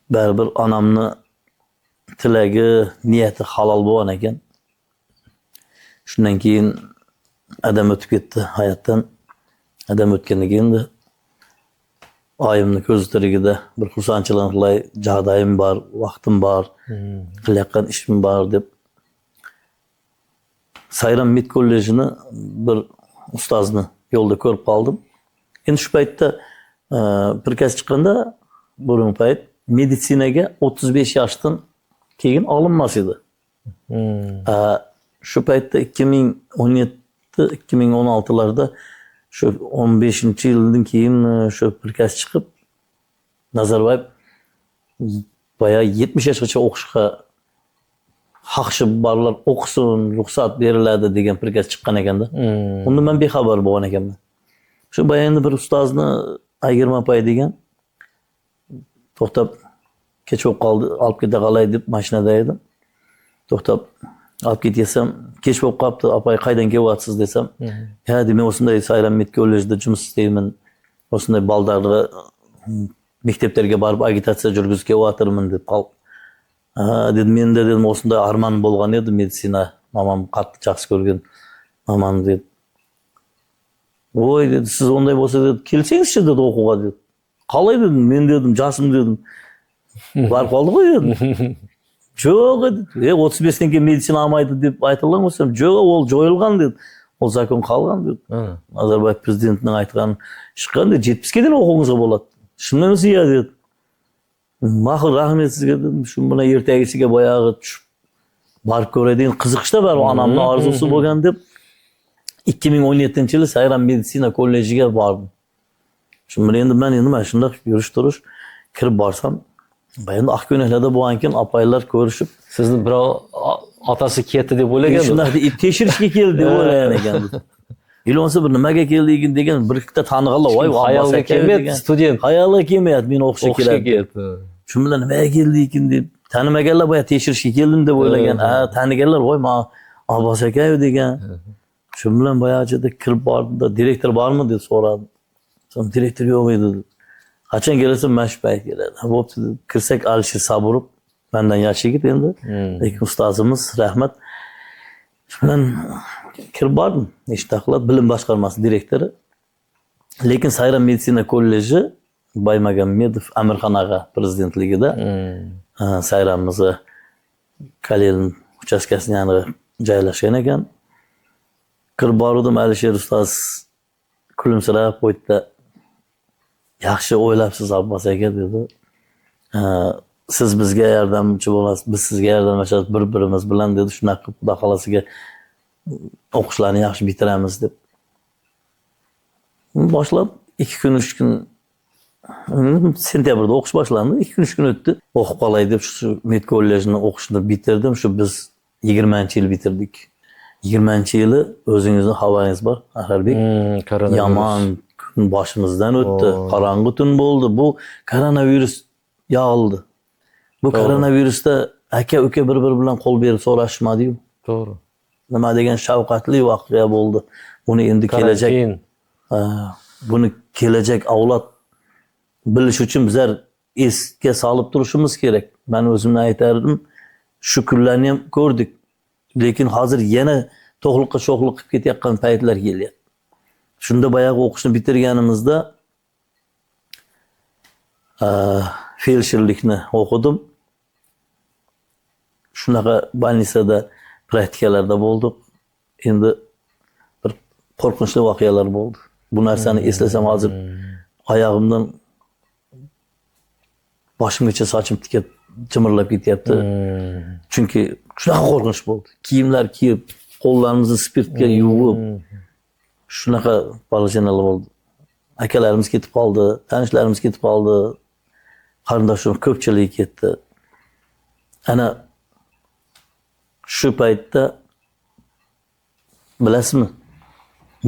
baribir onamni tilagi, niyati halol bo'lgan ekan. Shundan keyin adam o'tib ketdi hayotdan. Adam o'tgandan keyin oyimni ko'z tirigida bir xursandchilik qilay, joyim bor, vaqtim bor, qilayotgan ishim bor deb Sayram Med kollejini bir ustozni yo'lda ko'rib qoldim. Endi shu paytda prikaz chiqqanda burun payt meditsinaga 35 yoshdan keyin olinmas edi. Shu paytda 2017-2016larda shu 15-yildan keyin shu prikaz chiqib Nazarbayev bayağı 70 yoshgacha o'qishga haqshi borlar o'qisin, ruxsat beriladi degan prikaz chiqqan ekanda. Unda men bexabar bo'lgan ekanman. Shu bayağı endi bir ustozni Aygirmapay degan to'xtab kech bo'lib qoldi, olib keta qolay deb mashinada edim. To'xtab olib ketyapsam, kech bo'lib qolibdi, apay qaydan kelyapsiz desam, ha demak o'shunday Sayram Med kollejida жұмыс istayman. O'shunday baldarga maktablarga borib agitatsiya yurgizib kelyaptirman deb qolib. Dedim, men de dedim o'shunday armonim bo'lgan edi, meditsina, mamam qattiq yaxshi ko'rgan mamam dedi. Voy dedi, siz onday bo'lsa dedi, kelsangizchi dedi o'quga dedi. Qalay dedim, men dedim, josim dedim. Borib qoldi qo'y dedim. Yo'q dedi. 35dan keyin meditsina olmaydi deb aytilgan bo'lsam, yo'q, ol joyilgan dedi. Ol zakon qolgan dedi. Nazarbayev prezidentining aytgani chiqqan dedi, 70 gadan o'qishingizga bo'ladi. Shundan siya dedi. Mahir rahmet sizga dedim, shu buna ertagisiga boyag'i tushib borib ko'radigan qiziqishda bor, onamning orzusi bo'lgan deb 2017-yili Sayram meditsina kollejiga bordim. Shunda endi men mana shunday yurish-turish kirib borsam, Endi Akko'naklarda bo'lgankin apaylar ko'rishib,
Sizni birov otasi ketdi deb o'ylagan.
shunaqa deb tekshirishga keldi deb o'ylagan ekan. Ilonsa bir nimaga kelding degan bir ikkita tanig'anlar, voy
Xayolga kelmayapti student.
Xayolga kelmayapti, meni o'qishga
O'qishga
keladi.
keldi.
Shu bilan nimaga keldik deb tanimaganlar boya tekshirishga keldim deb o'ylagan. Ha, taniganlar voy men Abbos aka degan. Shu bilan boyagida kirib bordim, direktor bormi deb so'radim. So'ng direktor yo'q edi dedi. Qachon kelasan? Mana shu payt keladi. Bo'pti deb kirsak Alisher Saburov mendan yosh yigit endi. Lekin ustozimiz rahmat. Shu bilan kirib bordim. Nechta qilib bilim boshqarmasi direktori. Lekin Sayram meditsina kolleji Baymagomedov Amirxon ag'a prezidentligida Sayramimizni Kalelin uchastkasining yoniga joylashgan ekan. Kirib bordim, Alisher ustoz kulimsirab qo'ydi. Yaxshi o'ylabsiz Abbos aka dedi. Siz bizga yordamchi bo'lasiz, biz sizga yordamlashamiz bir-birimiz bilan dedi. Shunaqa xudo xolasiga o'qishlarni yaxshi bitiramiz deb. Boshlab 2 kun 3 kun sentyabrda o'qish boshlandi. 2 kun 3 kun o'tdi. O'qib qolay deb shu med kollejini o'qishni bitirdim. Shu biz 20-yil bitirdik. 20-yili o'zingizning xabaringiz bor, Aharbek.
Koronavirus.
Yomon kun boshimizdan o'tdi. Qorong'u tun bo'ldi. Bu koronavirus yog'ildi. Bu koronavirusda aka-uka bir-biri bilan qo'l berib so'rashmadi-yu.
To'g'ri.
Nima degan shafqatli voqea bo'ldi. Buni endi kelajak buni kelajak avlod bilish uchun bizlar esga solib turishimiz kerak. Men o'zimdan aytardim, shu kunlarni ham ko'rdik. Lekin hozir yana to'g'liqqa sho'xliq qilib ketayotgan paytlar kelyapti. Shunda boyagi o'qishni bitirganimizda feldsherlikni o'qidim. Shunaqa больницада praktikalarda bo'ldik. Endi bir qo'rqinchli voqealar bo'ldi. Bu narsani eslasam hozir oyog'imdan boshimgacha sochim tikib jimirlab ketyapti. Chunki shunaqa qo'rqinch bo'ldi. Kiyimlar kiyib, qo'llarimizni spirtga yuvib, shunaqa poложениyalar bo'ldi. Akalarimiz ketib qoldi, tanishlarimiz ketib qoldi. Qarindoshlar ko'pchiligi ketdi. Ana shu paytda bilasizmi?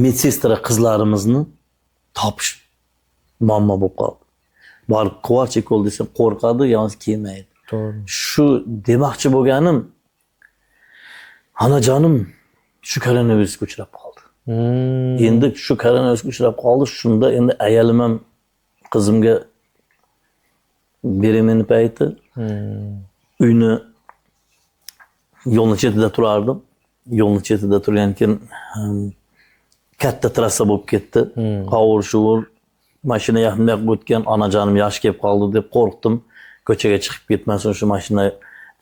Medsestra qizlarimizni topish muammo bo'lib qoldi. Borib quvonch ekol desam qo'rqadi, yalnız kelmaydi.
To'g'ri.
Shu demoqchi bo'lganim, onajonim shu koronavirusga uchrab qoldi. Endi shu koronavirusga uchrab qoldi. Shunda endi ayolim ham qizimga beremenni payti uyni yo'lning chetida turardim. Yo'lning chetida turgankin katta trassa bo'lib ketdi. Qovur-shuvur mashina yaqinlab o'tgan, onajonim yosh kelib qoldi deb qo'rqdim. Ko'chaga chiqib ketmasin, shu mashina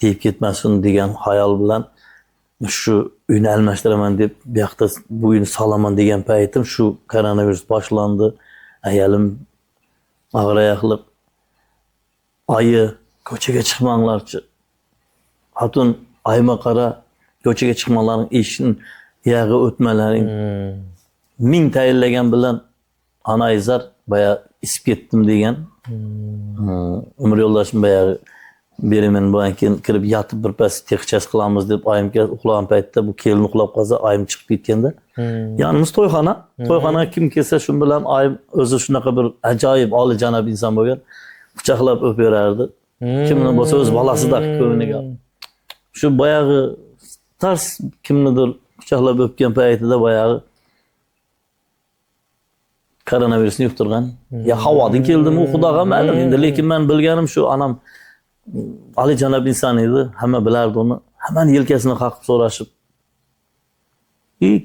tegib ketmasin degan xayol bilan shu uyni almashtiraman deb bu yoqda bu uyni solaman degan paytim shu koronavirus boshlandi. Ayolim og'rayaqliq oyi ko'chaga chiqmanglarchi. Hatun ayma qara ko'chaga chiqmalaring, eshikning yog'i o'tmalaring. Ming tayinlagan bilan Anayzar baya isib ketdim degan. Umr yo'ldoshim baya beremen bo'lgan keyin kirib yotib birpas texchas qilamiz deb oyimga uxlagan paytda bu kelin uxlab qolsa, oyim chiqib ketganda. Yonimiz to'yxona. To'yxonaga kim kelsa shu bilan oyim o'zi shunaqa bir ajoyib oliyjanob inson bo'lgan. Quchoqlab o'perardi. Kimni bo'lsa o'z bolasida ko'ngliga. Shu boyag'i tars kimnidir quchoqlab o'pgan paytida boyag'i koronavirusni yuqtirgan. Ya havodan keldimi, xudoga ma'lum. Endi lekin men bilganim shu, anam oliyjanob inson edi, hamma bilardi uni. Hammani yelkasini qaqib so'rashib.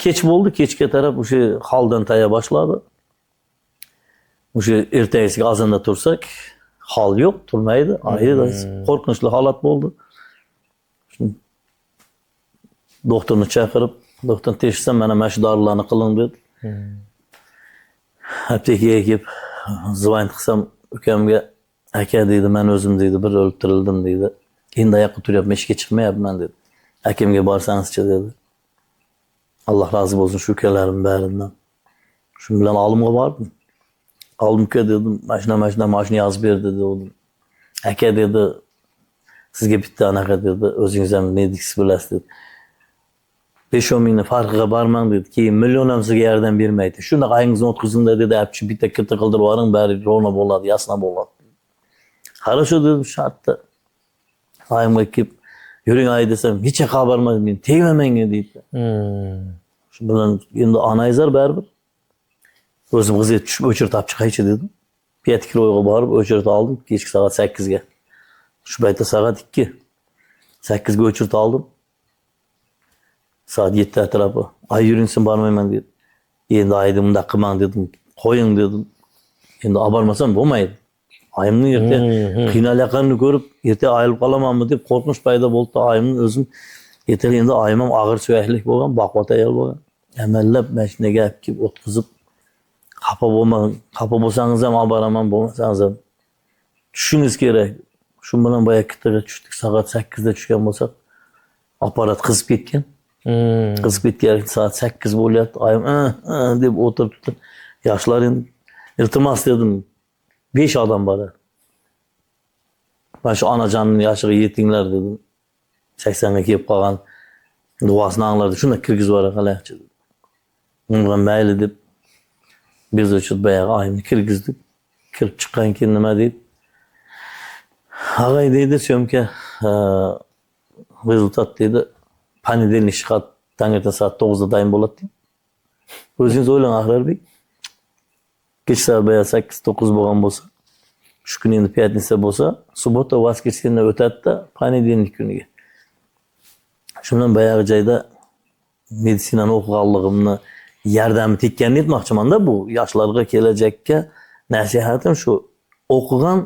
Kech bo'ldi, kechga taraf o'sha holdan taya boshladi. O'sha ertasiga azonda tursak, hol yo'q, turmaydi. Qo'rqinchli holat bo'ldi. Doktorni chaqirib, doktor tekshirsam, mana shu dorilarni qiling dedi. Aptekaga kelib zvont qilsam, ukamga aka dedi, men o'zim dedi, bir o'lib tirildim dedi. Endi oyoqqa turyapman, ishga chiqmayapman dedi. Akamga borsangizchi dedi. Alloh rozi bo'lsin shu ukalarim baridan. Shu bilan olimga bordim. Olimga dedim, mashina yozib berdi dedim. aka dedi, sizga bitta anaqa dedi, o'zingiz ham mediksiz bilasiz dedi. 5-10 mingni farqiga barmang dedi. Keyin million ham sizga yordam bermaydi. Shundoq ayingizni o'tkazinglar dedi, apchi bitta kirti qildirib yuboring, bari rovna bo'ladi, yasna bo'ladi. Хорошо dedim, shartda. Ayimga kelib, yuring ay desam, hech yoqqa bormayman, men tegma menga deydi. Shu bilan endi anayzar baribir. O'zim qizga tushib o'chirib olib chiqaychi dedim. 5 kiloga borib o'chirib oldim, kechki soat 8 ga. Shu paytda soat 2. 8 ga o'chirib oldim. Soat 7 atrofi. Ay yuring sen bormayman dedi. Endi ayni bunda qilmang dedim. Qo'ying dedim. Endi olib bormasam bo'lmaydi. Ayimning erta qiynalayotganini ko'rib, erta ayilib qolamanmi deb qo'rqinch paydo bo'ldi. Ayimning o'zim ertaga endi ayim ham og'ir suyaklik bo'lgan, baquvvat ayol bo'lgan. Amallab mashinaga olib kelib o'tkazib, xafa bo'lmang, xafa bo'lsangiz ham olib boraman, bo'lmasangiz ham tushishingiz kerak. Shu bilan boya kitaga tushdik, soat 8 da tushgan bo'lsak, apparat qizib ketgan. Qizib ketgan soat 8 bo'lyapti. Ayim deb o'tiribdi. Yoshlar endi iltimos dedim. 5 odam bor. Mana shu onajonning yoshiga yetinglar dedim. 80 ga kelib qolgan duosini anglardi. Shunda kirgizib yuboray qalaychi dedim. Unga mayli deb biz uchun bayog'i ayimni kirgizdik. Kirib chiqqan keyin nima deydi? Ag'ay deydi, syomka rezultat deydi. Понедельник chiqadi, tongirdan soat 9 da daim bo'ladi deydi. O'zingiz o'ylang Ahrarbek. Kech soat 8-9 bo'lgan bo'lsa, shu kun endi piyatnitsa bo'lsa, subota, voskreseniya o'tadi-da, понедельник kuniga. Shu bilan bayog'i joyda meditsinani o'qiganligimni yordami tekkanini aytmoqchiman-da, bu yoshlarga, kelajakka nasihatim shu. O'qigan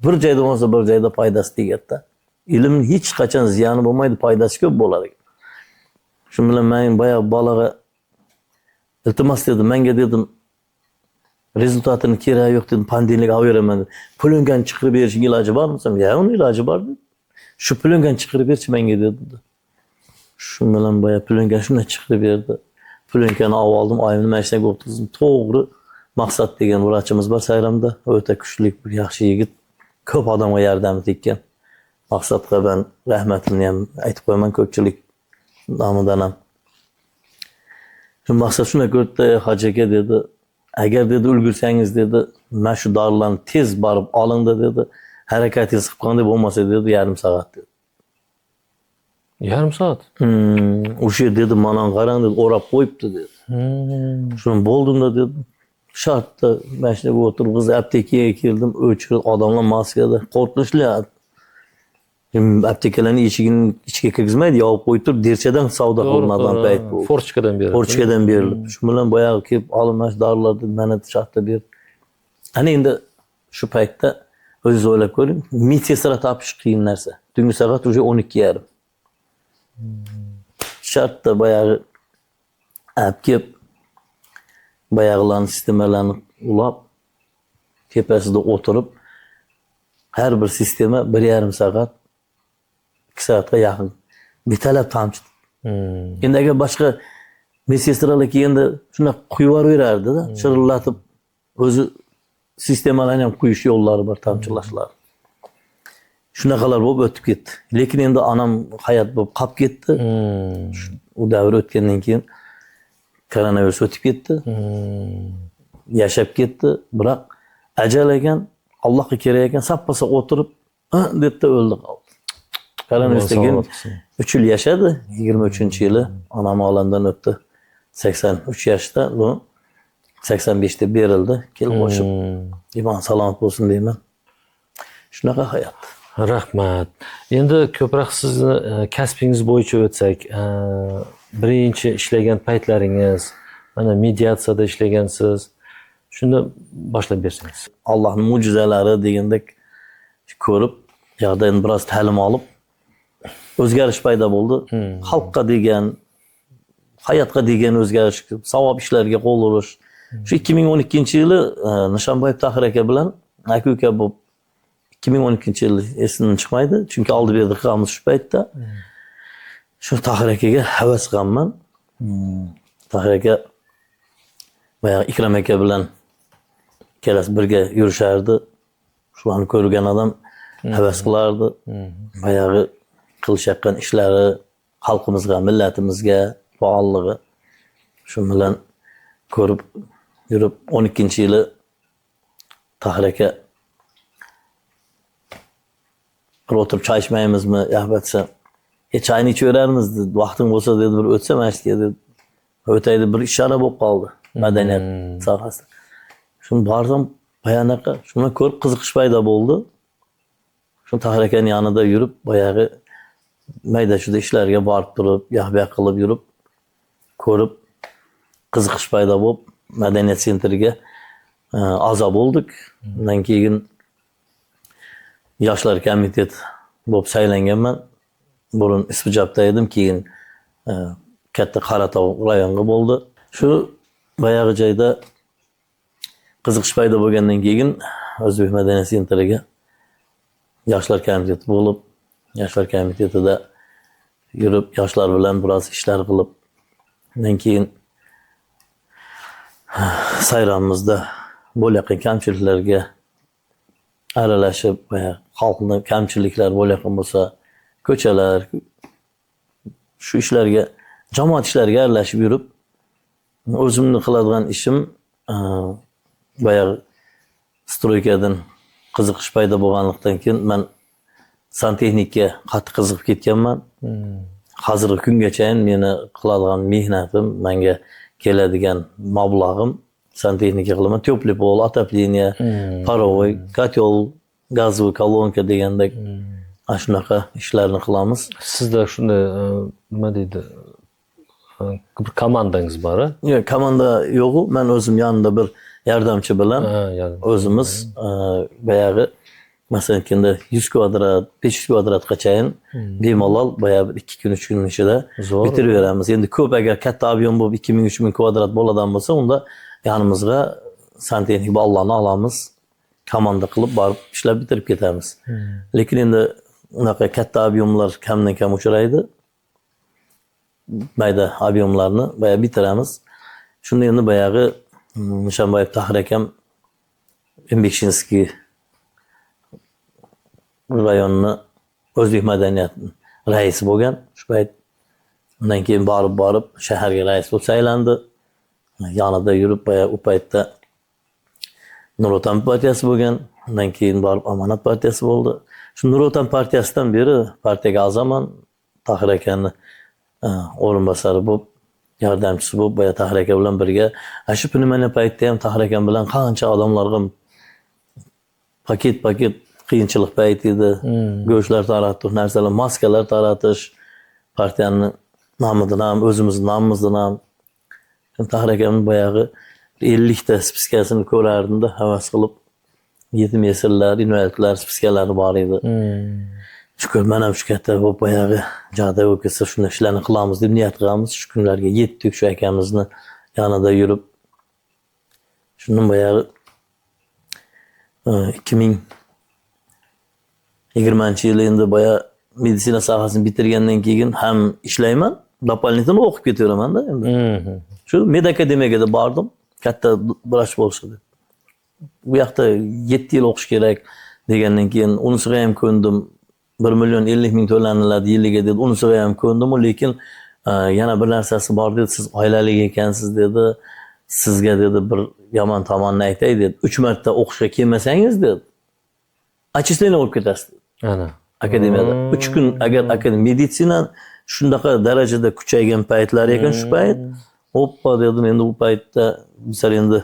bir joyda bo'lsa, bir joyda foydasi tegadi-da. Ilm hech qachon ziyoni bo'lmaydi, foydasi ko'p bo'lar ekan. Shu bilan men bayog'i bolaga iltimos dedim, menga dedim, rezultatini keragi yo'q dedim, pandemiyaga olib beraman dedim. Pulingani chiqarib berishing iloji bormi? Ya, uni iloji bor dedi. Shu pulingani chiqarib berchi menga dedi. Shu bilan boya pulingani shunday chiqarib berdi. Pulingani olib oldim, oyimni mashinaga o'tkazdim. To'g'ri Maqsad degan vrachimiz bor Sayramda. O'ta kuchli, bir yaxshi yigit. Ko'p odamga yordam tekkan. Maqsadga ben rahmatini ham aytib qo'yaman ko'pchilik nomidan ham. Shu Maqsad shunday ko'rdi, hoji aka dedi, agar dedi ulgursangiz dedi, mana shu dorilarni tez borib olingda dedi, harakatingiz qilib qanday bo'lmasa dedi, yarim soat dedi.
Yarim soat?
O'sha dedi, mana qarang dedi, o'rab qo'yibdi dedi. Shuni bo'ldimda dedi. Shartda mashinaga o'tirib, biz aptekaga keldim, o'chirib, odamlar maskada, qo'rqinchli. Aptekalarning eshigini ichga kirgizmaydi, yopib qo'yib turib, derchadan savdo qilinadigan payt bu.
Forchkadan berilib.
Forchkadan berilib. Shu bilan boyagi kelib, olib dorilarni mana shartda berdi. Ana endi shu paytda o'zingiz o'ylab ko'ring, medsinstra topish qiyin narsa. Tungi soat уже 12:30. Shartda boyagi olib kelib, boyagilarni sistemalarni ulab, tepasida o'tirib, har bir sistema 1,5 soat, 2 soatga yaqin betalab tamchi. Endi agar boshqa medsinstralar kelganda shuna quyib yuborardi-da, chirillatib o'zi sistemalarni ham quyish yo'llari bor, tamchilashlar. Shunaqalar bo'lib o'tib ketdi. Lekin endi onam hayot bo'lib qolib ketdi. U davr o'tgandan keyin koronavirus o'tib ketdi. Yashab ketdi, biroq ajal ekan, Allohga kerak ekan, sappa-sap o'tirib, debdi o'ldi qoldi. Koronavirusdan keyin 3 yil yashadi, 23-yili onam olamdan o'tdi. 83 yoshda, bu 85 da berildi, kelib qo'shib. Iymon salomat bo'lsin deyman. Shunaqa hayot.
Rahmat. Endi ko'proq sizni kasbingiz bo'yicha o'tsak, birinchi ishlagan paytlaringiz, mana mediatsiyada ishlagansiz. Shunda boshlab bersangiz.
Allohning mo'jizalari degandek ko'rib, yoqda endi biroz ta'lim olib, o'zgarish paydo bo'ldi. Xalqqa degan, hayotga degan o'zgarish, savob ishlarga qo'l urish. Shu 2012-yili Nishonboyev Tohir aka bilan aka bo'lib 2012-yil esimdan chiqmaydi, chunki oldi berdi qilamiz shu paytda. Shu Tohir akaga havas qilganman. Tohir aka boya Ikrom aka bilan kelasi birga yurishardi. Şularni ko'rgan odam havas qilardi. Bayog'i qilishayotgan ishlari xalqimizga, millatimizga faolligi. Shu bilan ko'rib yurib 12-yili Tahir aka bir o'tirib choy ichmaymizmi? Yo'q desam, chayni ichaveramiz dedi. Vaqting bo'lsa dedi, bir o'tsa masjidga dedi. O'taydi bir ishora bo'lib qoldi madaniyat sohasida. Shuni bordim bayanaqa, shuni ko'rib qiziqish paydo bo'ldi. Shu Tahir akaning yonida yurib, boyag'i mayda shuda ishlarga borib turib, yo'q qilib yurib, ko'rib qiziqish paydo bo'lib, madaniyat sentriga a'zo bo'ldik. Undan keyin yoshlar komiteti bo'lib saylanganman. Burun Ispijobda edim, keyin katta Qaratov rayonga bo'ldi. Shu bayog'i joyda qiziqish paydo bo'lgandan keyin O'zbek madaniyat sentriga yoshlar komiteti bo'lib, yoshlar komitetida yurib, yoshlar bilan biroz ishlar qilib, undan keyin sayramizda bo'layotgan kamchiliklarga aralashib, xalqning kamchiliklar bo'layotgan bo'lsa, ko'chalar, shu ishlarga, jamoat ishlariga aralashib yurib, o'zimni qiladigan ishim boyagi stroykadan qiziqish paydo bo'lganlikdan keyin men santexnikka qattiq qiziqib ketganman. Hozirgi kungacha meni qiladigan mehnatim, menga keladigan mablag'im santexnika qilaman. Teplый pol, отопление, parovoy, kotel, gazli kolonka degandek shunaqa ishlarni qilamiz.
Sizda shunday nima deydi? Bir komandangiz bor?
Yo'q, komanda yo'q. Men o'zim yonida bir yordamchi bilan o'zimiz bayog'i masalan aytganda 100 kvadrat, 500 kvadratgachayin bemalol bayog'i 2 kun 3 kun ichida bitiraveramiz. Endi ko'p agar katta ob'yom bo'lib 2000-3000 kvadrat bo'ladigan bo'lsa, unda yonimizga santexnik bog'larni olamiz. Komanda qilib borib ishlab bitirib ketamiz. Lekin endi unaqa katta ob'yomlar kamdan kam uchraydi. Mayda ob'yomlarni bayog'i bitiramiz. Shunda endi bayog'i Nishonboyev Tahir akam Embekchinsky rayonni O'zbek madaniyati raisi bo'lgan. Shu payt undan keyin borib shaharga rais bo'lib saylandi. Yonida yurib bayog'i u paytda Nur Otan partiyasi bo'lgan. Undan keyin borib Amonat partiyasi bo'ldi. Shu Nur Otan partiyasidan beri partiyaga a'zoman. Tahir akani o'rinbosari bo'lib, yordamchisi bo'lib, bayog'i Tahir aka bilan birga shu pnevmoniya paytda ham Tahir akam bilan qancha odamlarga paket qiyinchilik payti edi. Go'shtlar taratish, narsalar, maskalar taratish, partiyaning nomidan ham, o'zimizning nomimizdan ham. Tahir akamning bayog'i 50 ta spiskasini ko'rardimda, havas qilib, yetim yesirlar, invalidlar spiskalari bor edi. Shukur, mana shu katta bo'lib bayog'i joyda bo'lib ketsa, shunday ishlarni qilamiz deb niyat qilamiz. Shu kunlarga yetdik, shu akamizni yonida yurib. Shundan bayog'i 2020-yil endi bayog'i meditsina sohasini bitirgandan keyin ham ishlayman, doполнительно o'qib ketaveraman-da endi. Shu medakademiyaga bordim, katta vrach bo'lishdi deb. Bu yoqda 7 yil o'qish kerak degandan keyin unisiga ham ko'ndim. 1,50,000 to'laniladi yiliga dedi. Unisiga ham ko'ndim, lekin yana bir narsasi bor dedi. Siz oilali ekansiz dedi. Sizga dedi bir yomon tomonini aytay dedi. 3 marta o'qishga kelmasangiz dedi, отчисление olib ketasiz.
Ana.
Akademiyada 3 kun agar meditsina shundaqa darajada kuchaygan paytlar ekan shu payt. Hoppa dedim, endi bu paytda bizlar endi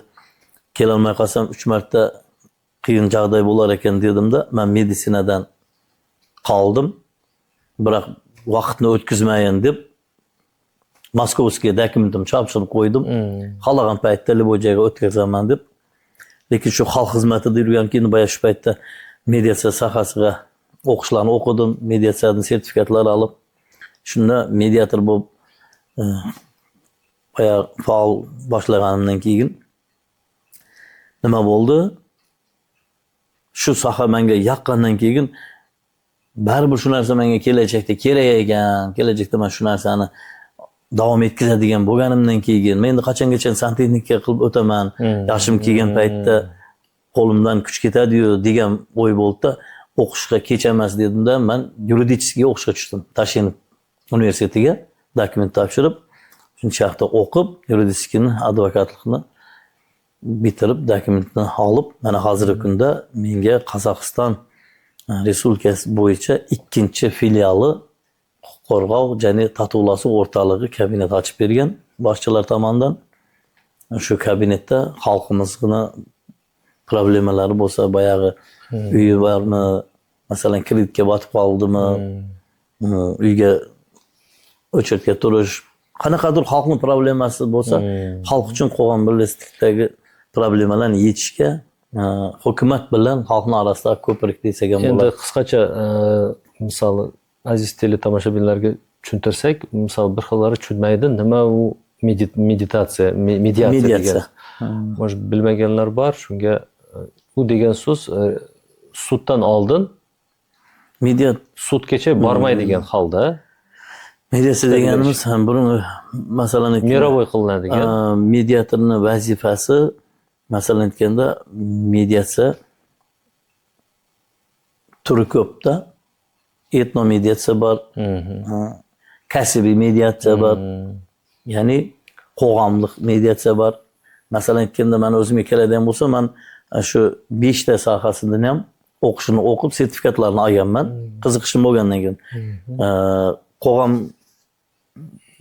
kelolmay qolsam 3 marta qiyin joyday bo'lar ekan dedimda, men meditsinadan qoldim. Biroq vaqtni o'tkazmayin deb Moskovskiga dokumentimni chopshirib qo'ydim. Qolgan paytda Libojaga o'tkazaman deb. Lekin shu xalq xizmatida yurgan keyin bayaq shu paytda mediatsiya sohasiga o'qishlarni o'qidim, mediatsiyadan sertifikatlar olib, shunda mediator bo'lib bayaq faol boshlaganimdan keyin nima bo'ldi? Shu soha menga yoqqandan keyin baribir shu narsa menga kelajakda kerak ekan, kelajakda men shu narsani davom etkazadigan bo'lganimdan keyin men endi qachongacha santexnika qilib o'taman. Yoshim kelgan paytda qo'limdan kuch ketadi-yu degan o'y bo'ldi-da, o'qishga kech emas dedimda, men yuridическийga o'qishga tushdim. Tashkent universitetiga dokument topshirib, shuncha hafta o'qib, yuridическийni, advokatlikni bitirib, dokumentni olib, mana hozirgi kunda menga Qozog'iston Respublikasi bo'yicha ikkinchi filiali huquq qo'rg'ov және tatulashuv o'rtaligi kabinet ochib bergan boshchilar tomonidan. Shu kabinetda xalqimizning problemalari bo'lsa, boyag'i uyi bormi, masalan kreditga botib qoldimi, uyga o'chirtga turish, qanaqadir xalqning problemasi bo'lsa, xalq uchun qo'g'on birlashlikdagi problemalarni yechishga hukumat bilan xalqning orasida ko'prik desak ham
Endi
bo'ladi.
qisqacha misol aziz teletomoshabinlarga tushuntirsak, misol bir xillari tushunmaydi, nima u meditatsiya, mediatsiya degan. Может bilmaganlar bor, shunga u degan so'z suddan oldin sudgacha bormaydigan holda
Mediatsiya deganimiz ham buni masalan
merovoy qilinadigan.
mediatorning vazifasi masalan aytganda mediatsiya turi ko'pda. Etno mediatsiya bor, kasbiy mediatsiya bor, ya'ni qo'g'amlik mediatsiya bor. Masalan aytganda men o'zimga keladigan bo'lsa, men shu 5 ta sohasidan ham o'qishni o'qib, sertifikatlarni olganman. Qiziqishim bo'lgandan keyin. Qo'g'am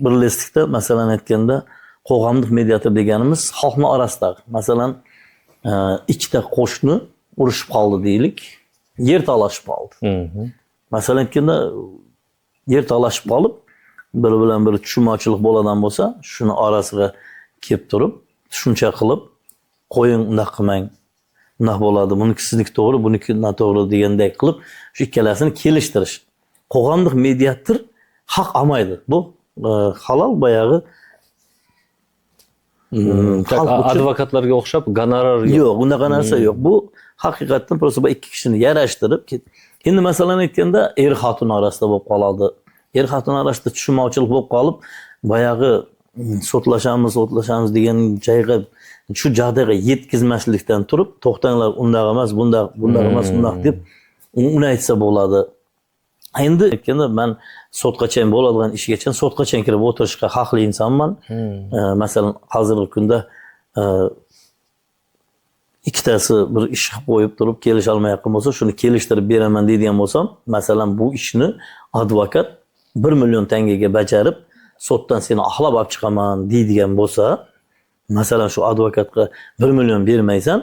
birlashlikda masalan aytganda qo'g'amlik mediator deganimiz xalqning orasidagi, masalan ikkita qo'shni urushib qoldi deylik, yer talashib qoldi. Masalan aytganda yer talashib qolib, biri bilan biri tushunmovchilik bo'ladigan bo'lsa, shuni orasiga kelib turib, shuncha qilib, qo'ying undoq qilmang, undoq bo'ladi, buniki sizniki to'g'ri, buniki noto'g'ri degandek qilib, shu ikkalasini kelishtirish. Qo'g'amlik mediator haq olmaydi. Bu halol boyag'i
advokatlarga o'xshab gonorar yo'q.
Yo'q, unaqa narsa yo'q. Bu haqiqatan просто bu ikki kishini yarashtirib, endi masalan aytganda er xotin orasida bo'lib qoladi. Er xotin orasida tushunmovchilik bo'lib qolib, boyag'i sotlashamiz degan joyga, shu joyga yetkazmaslikdan turib, to'xtanglar, undaq emas, bundaq emas, undaq deb uni aytsa bo'ladi. Endi aytganda men sotqacha bo'ladigan ishgacha sotqacha kirib o'tirishga haqli insonman. Masalan, hozirgi kunda ikkitasi bir ish qilib qo'yib turib kelisha olmayotgan bo'lsa, shuni kelishtirib beraman deydigan bo'lsam, masalan bu ishni advokat 1 million tangaga bajarib, sotdan seni axlab olib chiqaman deydigan bo'lsa, masalan shu advokatga 1 million bermaysan,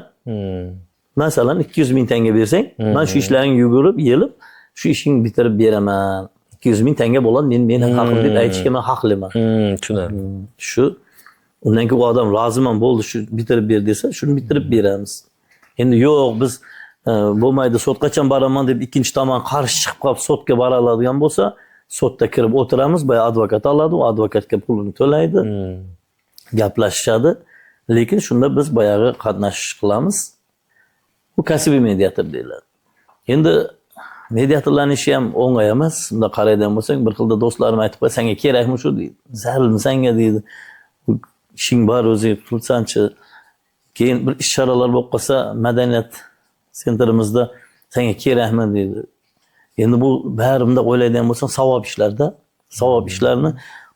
masalan 200 ming tanga bersang, men shu ishlaringni yugurib, yelib shu ishingni bitirib beraman. 200 ming tanga bo'ladi, men haqim deb aytishga men haqliman.
Tushunaman.
Shu undan keyin u odam roziman bo'ldi, shu bitirib ber desa, shuni bitirib beramiz. Endi yo'q, biz bo'lmaydi, sotqacha boraman deb ikkinchi tomon qarshi chiqib qolib sotga bora oladigan bo'lsa, sotda kirib o'tiramiz, boya advokat oladi, u advokatga pulini to'laydi. Gaplashishadi. Lekin shunda biz boyag'i qatnashish qilamiz. Bu kasbiy mediator deyiladi. Endi mediatorlarning ishi ham o'ng'ay emas. Unda qaraydigan bo'lsang, bir xilda do'stlarim aytib qo'y, senga kerakmi shu deydi. Zararmi senga deydi. Ishing bor, o'zing qilsanchi. Keyin bir ish-charalar bo'lib qolsa, madaniyat sentrimizda senga kerakmi deydi. Endi bu barimda o'ylaydigan bo'lsam, savob ishlarda, savob ishlarni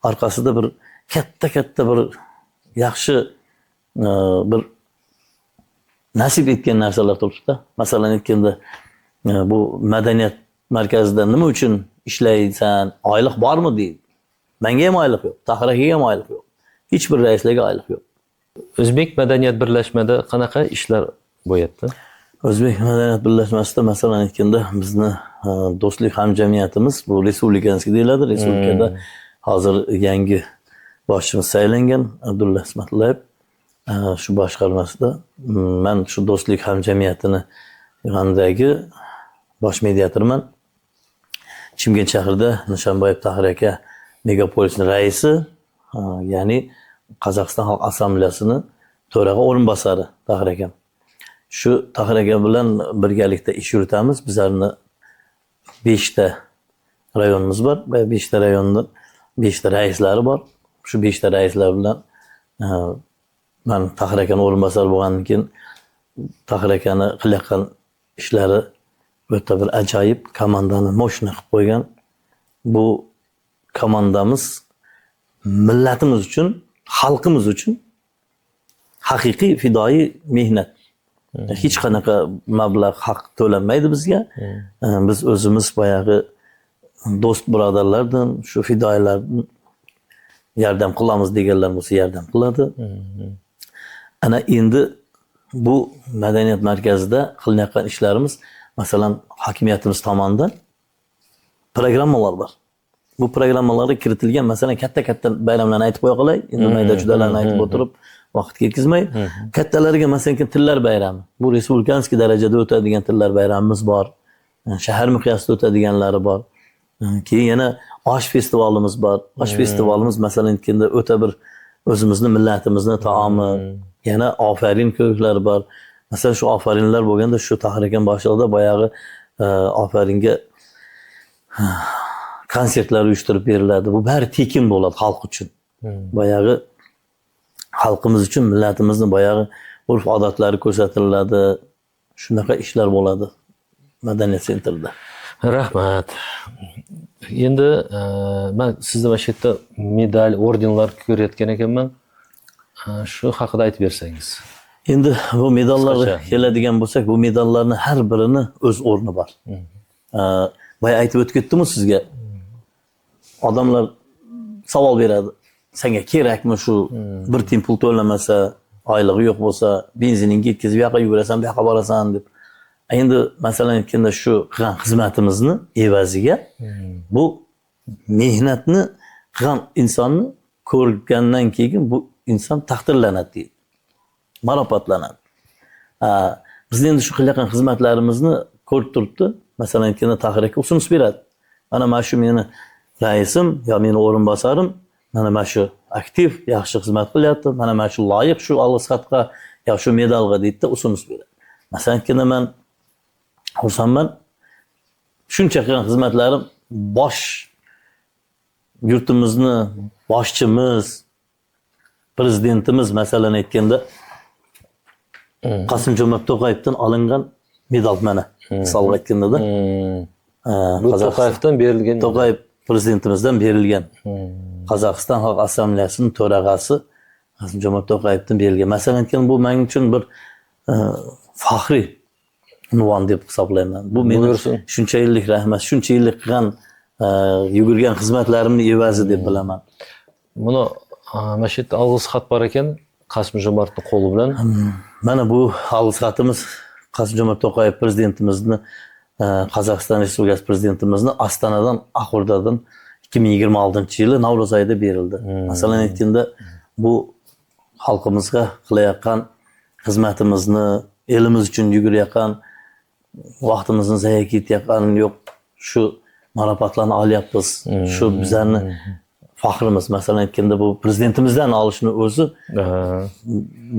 orqasida bir katta bir yaxshi bir nasib etgan narsalar turibdi-da. Masalan aytganda, bu madaniyat markazida nima uchun ishlaysan? Oylik bormi deydi. Menga ham oylik yo'q, Tahraga ham oylik yo'q. Hech bir raislarga oylik yo'q.
O'zbek madaniyat birlashmada qanaqa ishlar bo'lyapti?
O'zbek madaniyat birlashmasida masalan aytganda bizni do'stlik hamjamiyatimiz, bu respublikanskiy deyiladi. Respublikada hozir yangi boshimiz saylangan Abdulla Ismatllayev shu boshqarmasida. Men shu do'stlik hamjamiyatini yig'indagi bosh mediatorman. Chimkent shahrida Nishonboyev Tahir aka megapolisning raisi, ya'ni Qozog'iston Xalq Assambleyasini to'rag'i o'rinbosari Tahir aka. Shu Tahir aka bilan birgalikda ish yuritamiz. Bizlarning 5 ta rayonimiz bor. 5 ta rayonning 5 ta raislari bor. Shu 5 ta raislar bilan men Tahir akaning o'rinbosari bo'lgandan keyin Tahir akani qilayotgan ishlari o'ta bir ajoyib, komandani moshina qilib qo'ygan. Bu komandamiz millatimiz uchun, xalqimiz uchun haqiqiy fidoi mehnat. Hech qanaqa mablag' haq to'lanmaydi bizga. Biz o'zimiz boyagi do'st birodarlardan, shu fidoilardan yordam qilamiz deganlar bo'lsa yordam qiladi. Ana endi bu madaniyat markazida qilinayotgan ishlarimiz, masalan, hokimiyatimiz tomonidan programmalar bor. Bu programmalarga kiritilgan, masalan, katta bayramlarni aytib qo'ya qolay. Endi mayda judalarni aytib o'tirib vaqt ketkizmay, kattalariga masalan tillar bayrami. Bu respublikanskiy darajada o'tadigan tillar bayramimiz bor. Shahar miqyosida o'tadiganlari bor. Keyin yana osh festivalimiz bor. Osh festivalimiz masalan aytganda o'ta bir o'zimizni millatimizni taomi, yana ofarin ko'riklari bor. Masalan shu ofarinlar bo'lganda shu Tahir akam boshlig'ida boyag'i ofaringa konsertlar uyushtirib beriladi. Bu bari tekin bo'ladi xalq uchun. Boyag'i xalqimiz uchun, millatimizni boyag'i urf-odatlari ko'rsatiladi. Shunaqa ishlar bo'ladi madaniyat sentrida.
Rahmat. Endi men sizni mana shu yerda medal, ordenlar ko'rayotgan ekanman. Shu haqida aytib bersangiz.
Endi bu medallarga keladigan bo'lsak, bu medallarning har birini o'z o'rni bor. Boya aytib o'tib ketdim-ku sizga. Odamlar savol beradi. Senga kerakmi shu bir tiyin pul to'lamasa, oylig'i yo'q bo'lsa, benziningga yetkazib, bu yoqqa yugurasan, bu yoqqa borasan deb. Endi masalan aytganda shu qilgan xizmatimizni evaziga bu mehnatni qilgan insonni ko'rgandan keyin bu inson taqdirlanadi deydi. Marapatlanadi. Biz endi shu qilayotgan xizmatlarimizni ko'rib turibdi. Masalan aytganda Tahir aka usunus beradi. Mana shu meni raisim yo meni o'rinbosarim mana shu aktiv, yaxshi xizmat qilyapti. Mana shu loyiq shu alg'isxatga yo shu medalga deydi, usunus beradi. Masalan aytganda men xursandman. Shuncha qilgan xizmatlarim yurtimizni boshchimiz, prezidentimiz masalan aytganda Qosim-Jo'mart To'qayevdan olingan medal mana. Misol aytganda
bu To'qayevdan berilgan.
To'qayev prezidentimizdan berilgan. Qozog'iston Xalq Assambleyasining to'rag'asi Qosim-Jo'mart To'qayevdan berilgan. Masalan aytganda bu men uchun bir faxriy unvon deb hisoblayman. Bu meni shuncha yillik rahmat, shuncha yillik qilgan yugurgan xizmatlarimni evazi deb bilaman.
Buni mana shu yerda olg'iz xat bor ekan, Qosim-Jo'martning qo'li bilan.
Mana bu olg'iz xatimiz Qosim-Jo'mart To'qayev prezidentimizni, Qozog'iston Respublikasi prezidentimizni Ostonadan, Axurdadan 2026-yili Navro'z oyida berildi. Masalan aytganda bu xalqimizga qilayotgan xizmatimizni, elimiz uchun yugurayotgan, vaqtimizni zayi ketayotgan yo'q, shu marapatlarni olyapmiz. Shu bizlarning faxrimiz. Masalan aytganda bu prezidentimizdan olishni o'zi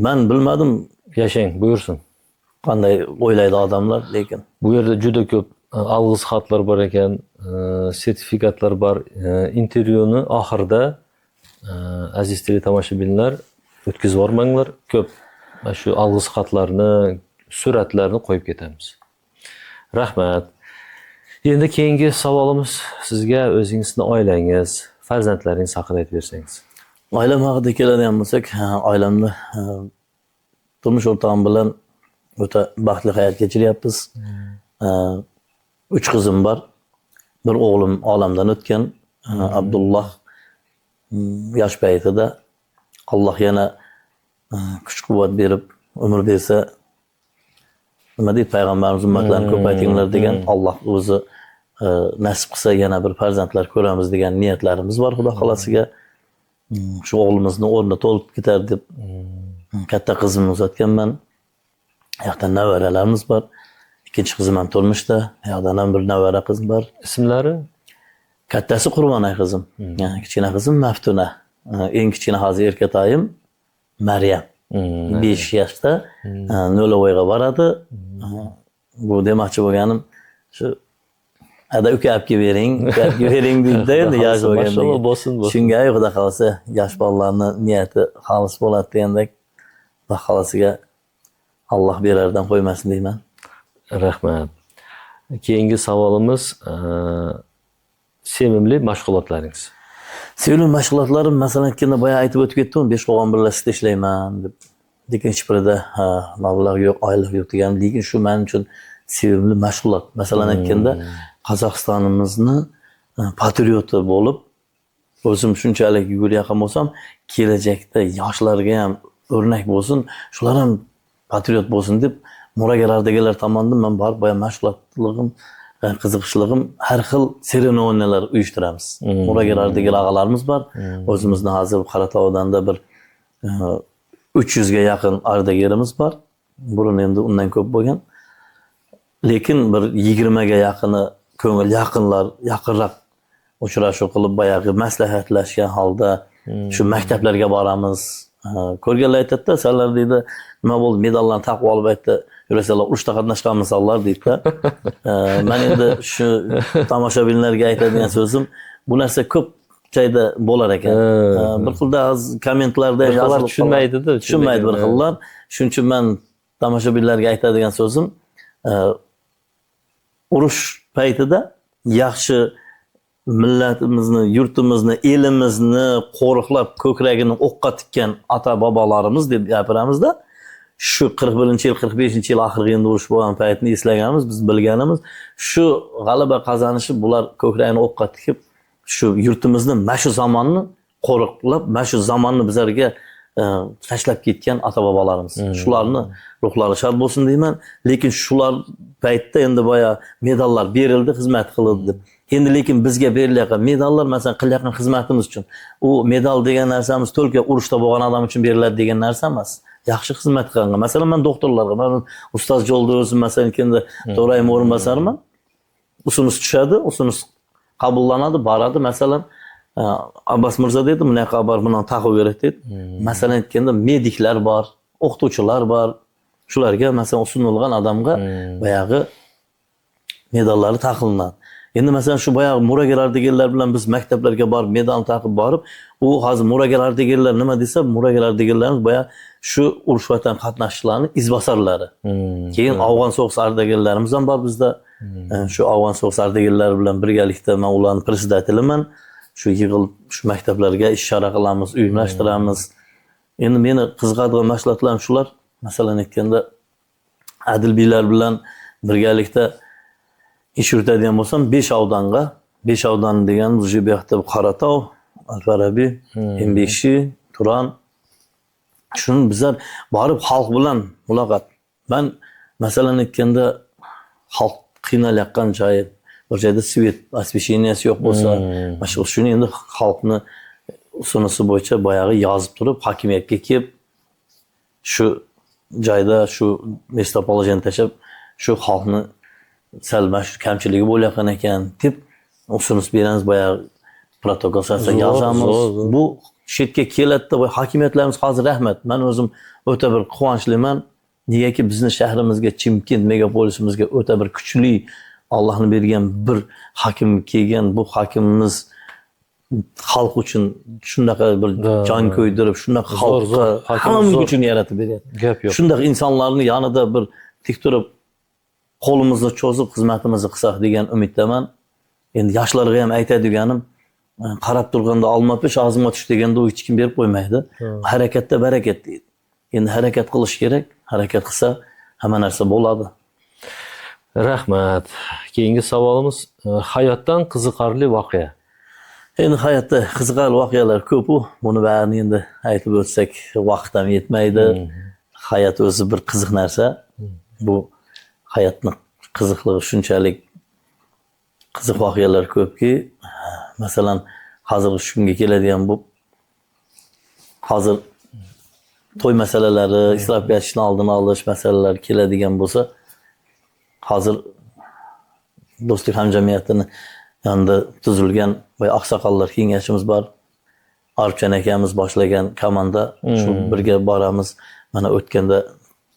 men bilmadim.
Yashang, buyursin.
Qanday o'ylaydi odamlar, lekin
bu yerda juda ko'p olg'iz xatlar bor ekan, sertifikatlar bor. Intervyuni oxirida aziz teletomoshabinlar o'tkazib yormanglar. Ko'p shu olg'iz xatlarni, suratlarni qo'yib ketamiz. Rahmat. Endi keyingi savolimiz sizga o'zingizning oilangiz, farzandlaringiz haqida aytib bersangiz.
Oilam haqida keladigan bo'lsak, oilamda turmush o'rtog'im bilan o'ta baxtli hayot kechiryapmiz. 3 qizim bor. Bir o'g'lim olamdan o'tgan, Abdulloh. Yosh paytida Alloh yana kuch-quvvat berib, umr bersa, nima deydi, payg'ambarimiz ummatlarni ko'paytinglar degan, Alloh o'zi nasib qilsa yana bir farzandlar ko'ramiz degan niyatlarimiz bor Xudo xolasiga. Shu o'g'limizni o'rni to'lib ketar deb katta qizimni uzatganman. Yoqdan nevaralarimiz bor. Ikkinchi qizim ham turmushda. Yoqdan ham bir nevara qizim bor.
Ismlari?
Kattasi Qurbonay qizim. Kichkina qizim Maftuna. Eng kichkina hozir erkatoyim Maryam. 5 yoshda No'lovoyga boradi. Bu demoqchi bo'lganim shu ada uka olib kelib bering deydi endi yosh bo'lganda.
Mashallah, bo'lsin.
Shunga Xudo xolasa yosh bolalarning niyati xolis bo'ladi degandek, Xudo xolasiga Alloh berardan qo'ymasin deyman.
Rahmat. Keyingi savolimiz sevimli mashg'ulotlaringiz.
Sevimli mashg'ulotlarim masalan aytganda boya aytib o'tib ketdim, Beshqo'rg'on birlashishda ishlayman deb. Lekin hech birida mablag' yo'q, oylik yo'q degan, lekin shu men uchun sevimli mashg'ulot. Masalan aytganda Qozog'istonimizni patrioti bo'lib, o'zim shunchalik yugurayotgan bo'lsam, kelajakda yoshlarga ham o'rnak bo'lsin, shular ham patriot bo'lsin deb muragalardagilar tomonidan men borib boya mashg'ulotligim, qiziqishligim har xil seremoniylar uyushtiramiz. Muragalardagi og'alarimiz bor. O'zimizni hozir Qoratovdanda bir 300 ga yaqin ardagirimiz bor. Burun endi undan ko'p bo'lgan. Lekin bir 20 ga yaqini ko'ngil yaqinlar, yaqinroq uchrashuv qilib boyagi maslahatlashgan holda shu maktablarga boramiz. Ko'rganlar aytadi-da, "Sizlar deydi, nima bo'ldi, medallarni taqib olib aytdi, yurasanlar urushda qatnashganmisizlar" deydi-da. Men endi shu tomoshabinlarga aytadigan so'zim, bu narsa ko'p joyda bo'lar ekan. Bir xilda kommentlarda
yozilib tushunmaydi-da,
tushunmaydi bir xillar. Shuning uchun men tomoshabinlarga aytadigan so'zim, urush paytida yaxshi millatimizni, yurtimizni, elimizni qo'riqlab ko'kragini o'qqa tikkan ota bobolarimiz deb gapiramizda, shu 41-yil, 45-yil oxirgi endi urush bo'lgan paytni eslaganimiz, biz bilganimiz, shu g'alaba qozonishi bular ko'kragini o'qqa tikib, shu yurtimizni mana shu zamonni qo'riqlab, mana shu zamonni bizlarga tashlab ketgan ota bobolarimiz. Shularni ruhlari shod bo'lsin deyman. Lekin shular paytda endi boya medallar berildi, xizmat qildi deb. Endi lekin bizga berilayotgan medallar masalan qilayotgan xizmatimiz uchun. U medal degan narsamiz to'lka urushda bo'lgan odam uchun beriladi degan narsa emas. Yaxshi xizmat qilgan. Masalan men doktorlarga, men ustoz yo'lda o'zim masalan endi To'rayim o'rinbosarman. Usunuz tushadi, usunuz qabullanadi, boradi. Masalan Abbas Mirzo dedi, "Bunaqa xabar bilan taqib kerak" dedi. Masalan aytganda mediklar bor, o'qituvchilar bor. Shularga masalan usunilgan odamga boyagi medallari taqiladi. Endi masalan shu boyagi muragalardagilar bilan biz maktablarga borib medalni taqib borib, u hozir muragalardagilar nima desa, muragalardagilarimiz boya shu urush vatan qatnashchilarning izbosarlari. Keyin Afg'on so'g'is ardagirlarimiz ham bor bizda. Shu Afg'on so'g'is ardagirlari bilan birgalikda men ularning prezidentiliman. Shu yig'ilib shu maktablarga ishora qilamiz, uyumlashtiramiz. Endi meni qiziqadigan mashg'ulotlarim shular. Masalan aytganda Adilbiylar bilan birgalikda ish yuritadigan bo'lsam 5 avdonga, 5 avdon degan bu yoqda Qoratov, Al-Farabiy, Embekshi, Turon. Shuni bizlar borib xalq bilan muloqot. Men masalan aytganda xalq qiynalayotgan joyi, bir joyda svet osvesheniyasi yo'q bo'lsa, mana shuni endi xalqni usunisi bo'yicha boyagi yozib turib, hokimiyatga kelib shu joyda shu mestopolijani tashlab shu xalqni salmash kamchiligi bo'layotgan ekan deb usunus beramiz, boyagi protokol asosida yozamiz. Bu chetga keladi-da, hokimiyatlarimiz hozir rahmat. Men o'zim o'ta bir quvonchliman. Negaki bizni shahrimizga, Chimkent megapolisimizga o'ta bir kuchli Allohning bergan bir hokim kelgan. Bu hokimimiz xalq uchun shunaqa bir jon ko'ydirib, shunaqa xalqqa hamma uchun yaratib beryapti.
Gap yo'q.
Shunday insonlarni yonida bir tik turib qo'limizni cho'zib xizmatimizni qilsak degan umiddaman. Endi yoshlarga ham aytadiganim, qarab turganda olma pish og'zimga tush deganda u hech kim berib qo'ymaydi. Harakatda barakat deydi. Endi harakat qilish kerak. Harakat qilsa hamma narsa bo'ladi.
Rahmat. Keyingi savolimiz hayotdan qiziqarli voqea.
Endi hayotda qiziqarli voqealar ko'p u. Buni barini endi aytib o'tsak vaqt ham yetmaydi. Hayot o'zi bir qiziq narsa. Bu hayotning qiziqligi shunchalik qiziq voqealar ko'pki, masalan, hozir shu kunga keladigan bu hozir to'y masalalari, isrof etishni oldini olish masalalari keladigan bo'lsa, hozir do'stlik hamjamiyatini yonida tuzilgan va oqsoqollar kengashimiz bor. Arifjon akamiz boshlagan komanda, shu birga boramiz. Mana o'tganda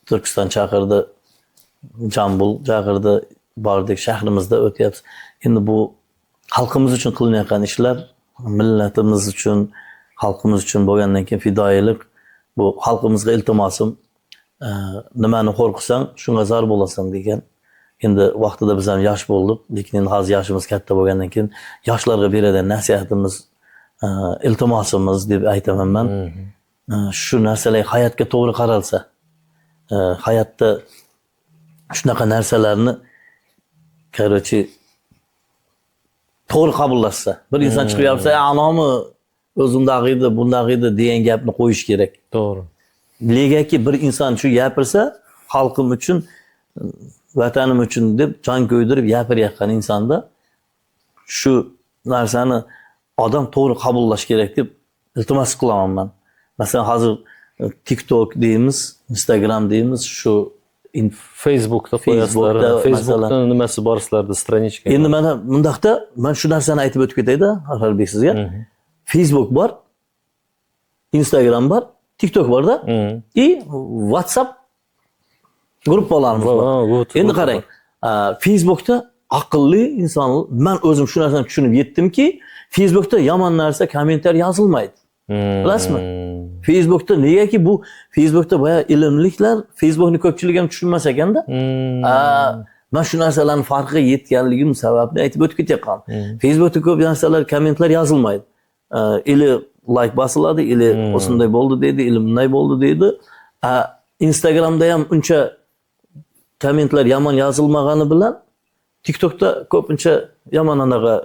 Turkiston chaqirdi, Jambul chaqirdi, bordik, shahrimizda o'tyapmiz. Endi bu xalqimiz uchun qilinayotgan ishlar, millatimiz uchun, xalqimiz uchun bo'lgandan keyin fidoyilik, bu xalqimizga iltimosim, nimani qo'rqsang, shunga zar bo'lasan degan. Endi vaqtida biz ham yosh bo'ldik, lekin endi hozir yoshimiz katta bo'lgandan keyin yoshlarga beradigan nasihatimiz, iltimosimiz deb aytaman men. Shu narsalar hayotga to'g'ri qaralsa, hayotda shunaqa narsalarni короче to'g'ri qabullashsa, bir inson chiqib yapsa, anomi o'zimdaq edi, bundaq edi degan gapni qo'yish kerak.
To'g'ri.
Negaki bir inson shu gapirsa, xalqim uchun, vatanim uchun deb jon ko'ydirib gapirayotgan insonda shu narsani odam to'g'ri qabullash kerak deb iltimos qilaman men. Masalan, hozir TikTok deymiz, Instagram deymiz, shu
Facebookda qo'yasizlar. Facebookda nimasi bor sizlarda stranичка?
Endi mana bundaqda men shu narsani aytib o'tib ketayda, Axarbek sizga. Facebook bor, Instagram bor, TikTok borda, WhatsApp gruppalarimiz bor. Endi qarang, Facebookda aqlli inson, men o'zim shu narsani tushunib yetdimki, Facebookda yomon narsa kommentar yozilmaydi. Bilasizmi? Facebookda negaki bu Facebookda boya ilmliklar Facebookni ko'pchilik ham tushunmas ekanda. Men shu narsalarning farqiga yetganligim sababini aytib o'tib ketyapman. Facebookda ko'p narsalar kommentlar yozilmaydi. Ili like bosiladi, ili o'shunday bo'ldi deydi, ili bunday bo'ldi deydi. Instagramda ham uncha kommentlar yomon yozilmagani bilan TikTokda ko'pincha yomon anaqa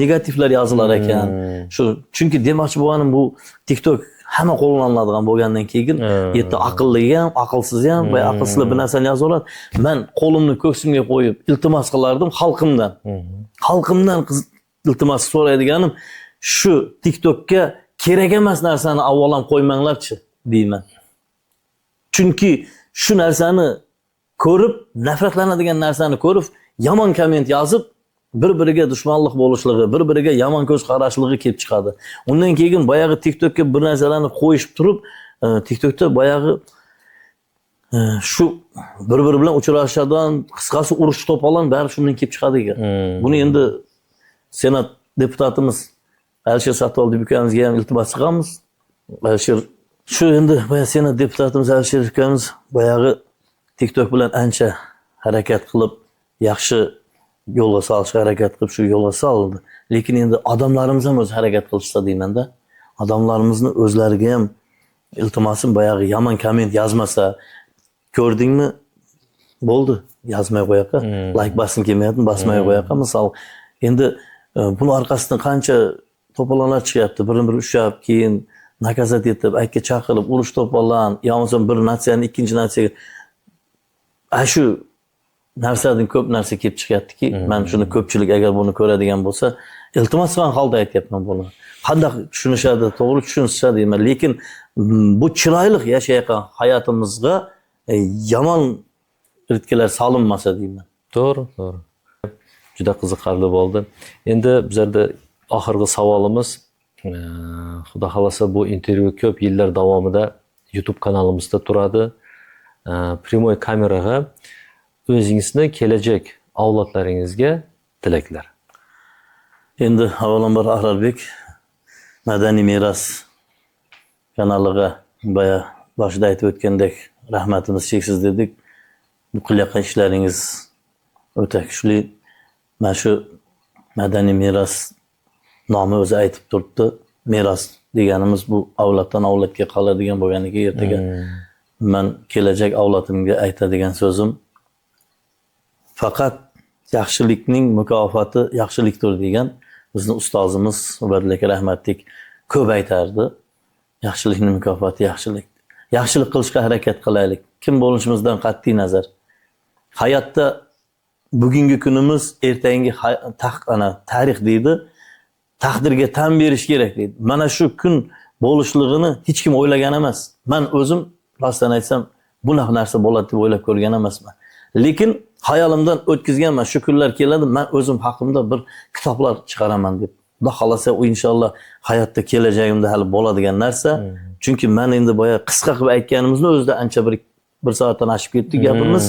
negativlar yozilar ekan. Shu chunki demoqchi bo'lganim bu TikTok hamma qo'llaniladigan bo'lgandan keyin yerda aqlli ham, aqlsiz ham va aqlsizlar bir narsani yozaveradi. Men qo'limni ko'ksimga qo'yib iltimos qilardim xalqimdan. Xalqimdan iltimos so'raydiganim shu TikTokka kerak emas narsani avvalam qo'ymanglarchi deyman. Chunki shu narsani ko'rib, nafratlanadigan narsani ko'rib, yomon komment yozib bir-biriga dushmanlik bo'lishligi, bir-biriga yomon ko'z qarashligi kelib chiqadi. Undan keyin boyag'i TikTokka bir narsalarni qo'yishib turib, TikTokda boyag'i shu bir-biri bilan uchrashadigan, qisqasi urush to'polon bari shundan kelib chiqadi ekan. Buni endi Senat deputatimiz Alisher Satoldiyev ukamizga ham iltimos qilamiz. Alisher shu endi boya Senat deputatimiz Alisher ukamiz boyag'i TikTok bilan ancha harakat qilib, yaxshi yo'lga solishga harakat qilib shu yo'lga soldi. Lekin endi odamlarimiz ham o'z harakat qilishsa deyman-da. Odamlarimizni o'zlariga ham iltimosim boyag'i yomon komment yozmasa, ko'rdingmi? Bo'ldi, yozmay qo'yaqa. Like bosim kelmayapti, bosmay qo'yaqa. Misol, endi buni orqasidan qancha to'polonlar chiqyapti. Birini-biri ushlab, keyin nakazat etib, aytga chaqirib, urush to'polon, yo'qsa bir natsiyani ikkinchi natsiyaga shu narsadan ko'p narsa kelib chiqyaptiki, men shuni ko'pchilik agar buni ko'radigan bo'lsa, iltimos qilgan holda aytyapman buni. Qanday tushunishadi, to'g'ri tushunsa deyman, lekin bu chiroyli yashayotgan hayotimizga yomon ritkalar solinmasa deyman.
To'g'ri, to'g'ri. Juda qiziqarli bo'ldi. Endi bizlarda oxirgi savolimiz, xudo xolasa bu intervyu ko'p yillar davomida YouTube kanalimizda turadi. Primoy kameraga o'zingizni kelajak avlodlaringizga tilaklar.
Endi avvalambor Axarbek madaniy meros kanaliga boya boshida aytib o'tgandek rahmatimiz cheksiz dedik. Bu qilayotgan ishlaringiz o'ta kuchli. Mana shu madaniy meros nomi o'zi aytib turibdi. Meros deganimiz bu avloddan avlodga qoladigan bo'lganiga ertaga men kelajak avlodimga aytadigan so'zim faqat yaxshilikning mukofoti yaxshilikdir degan bizni ustozimiz Ubarlek rahmatlik ko'p aytardi. Yaxshilikning mukofoti yaxshilik. Yaxshilik qilishga harakat qilaylik. Kim bo'lishimizdan qat'iy nazar. Hayotda bugungi kunimiz ertangi tarix deydi. Taqdirga tan berish kerak deydi. Mana shu kun bo'lishligini hech kim o'ylagan emas. Men o'zim rostdan aytsam bunaqa narsa bo'ladi deb o'ylab ko'rgan emasman. Lekin hayolimdan o'tkazganman, shu kunlar keladi, men o'zim haqimda bir kitoblar chiqaraman deb. Xudo xolasa u inshaalloh hayotda kelajagimda hali bo'ladigan narsa. Chunki men endi boya qisqa qilib aytganimizni o'zida ancha bir soatdan oshib ketdi gapimiz.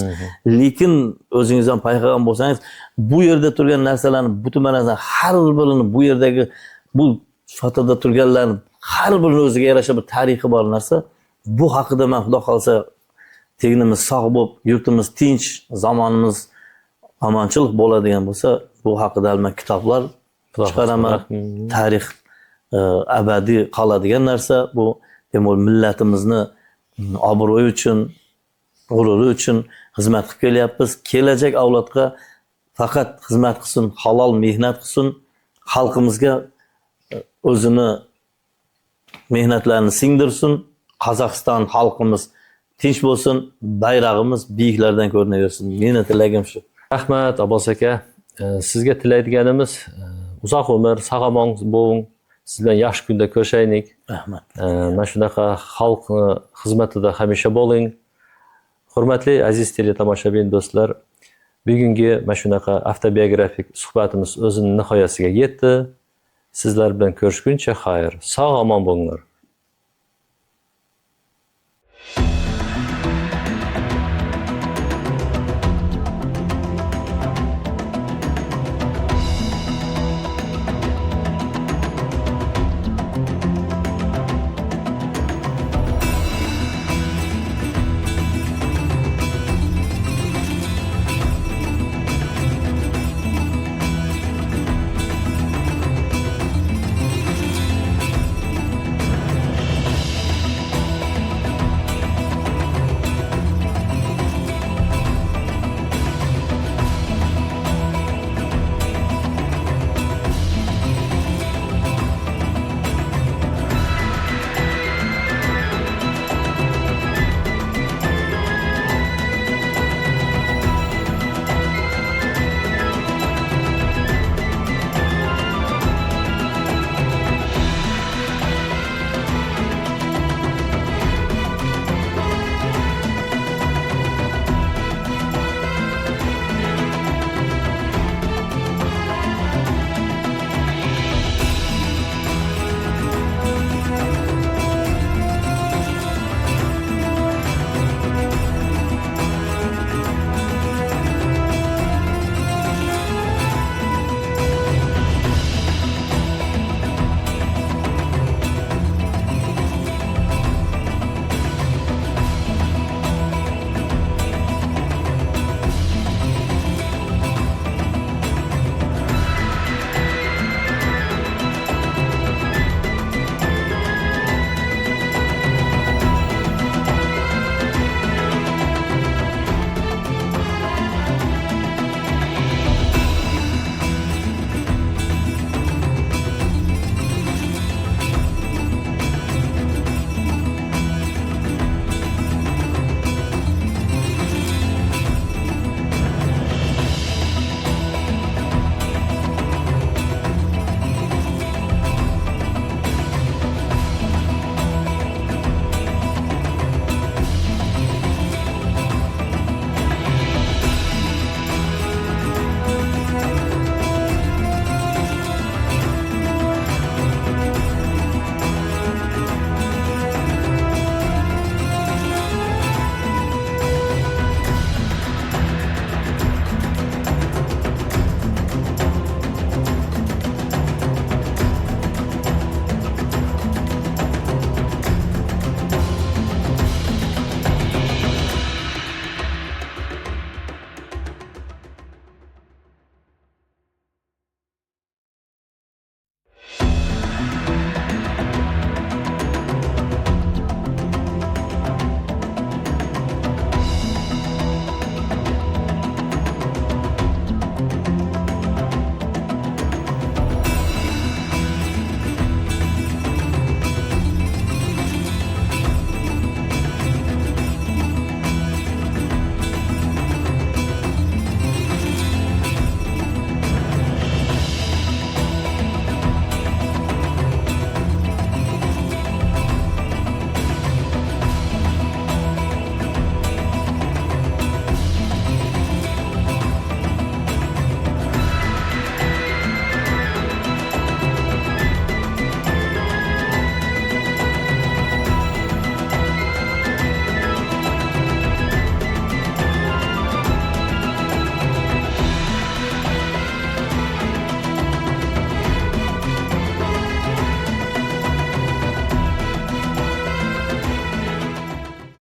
Lekin o'zingiz ham payqagan bo'lsangiz, bu yerda turgan narsalarni butun narsa har birini bu yerdagi bu fotoda turganlarni har birini o'ziga yarasha bir tarixi bor narsa. Bu haqida men xudo xolasa tegnimiz sog' bo'lib, yurtimiz tinch, zamonimiz omonchilik bo'ladigan bo'lsa, bu haqida albatta kitoblar chiqaraman. Tarix abadiy qoladigan narsa. Bu demak millatimizni obro'yi uchun, g'ururi uchun xizmat qilib kelyapmiz. Kelajak avlodga faqat xizmat qilsin, halol mehnat qilsin, xalqimizga o'zini mehnatlarini singdirsin. Qozog'iston xalqimiz tinch bo'lsin, bayrog'imiz biyiklardan ko'rinaversin. Meni tilagim shu.
Rahmat Abbos aka. Sizga tilaydiganimiz uzoq umr, sog'-omon bo'ling. Siz bilan yaxshi kunda ko'rishaylik.
Rahmat.
Mana shunaqa xalq xizmatida hamisha bo'ling. Hurmatli aziz teletomoshabin do'stlar, bugungi mana shunaqa avtobiografik suhbatimiz o'zining nihoyasiga yetdi. Sizlar bilan ko'rishguncha xayr, sog' omon bo'linglar.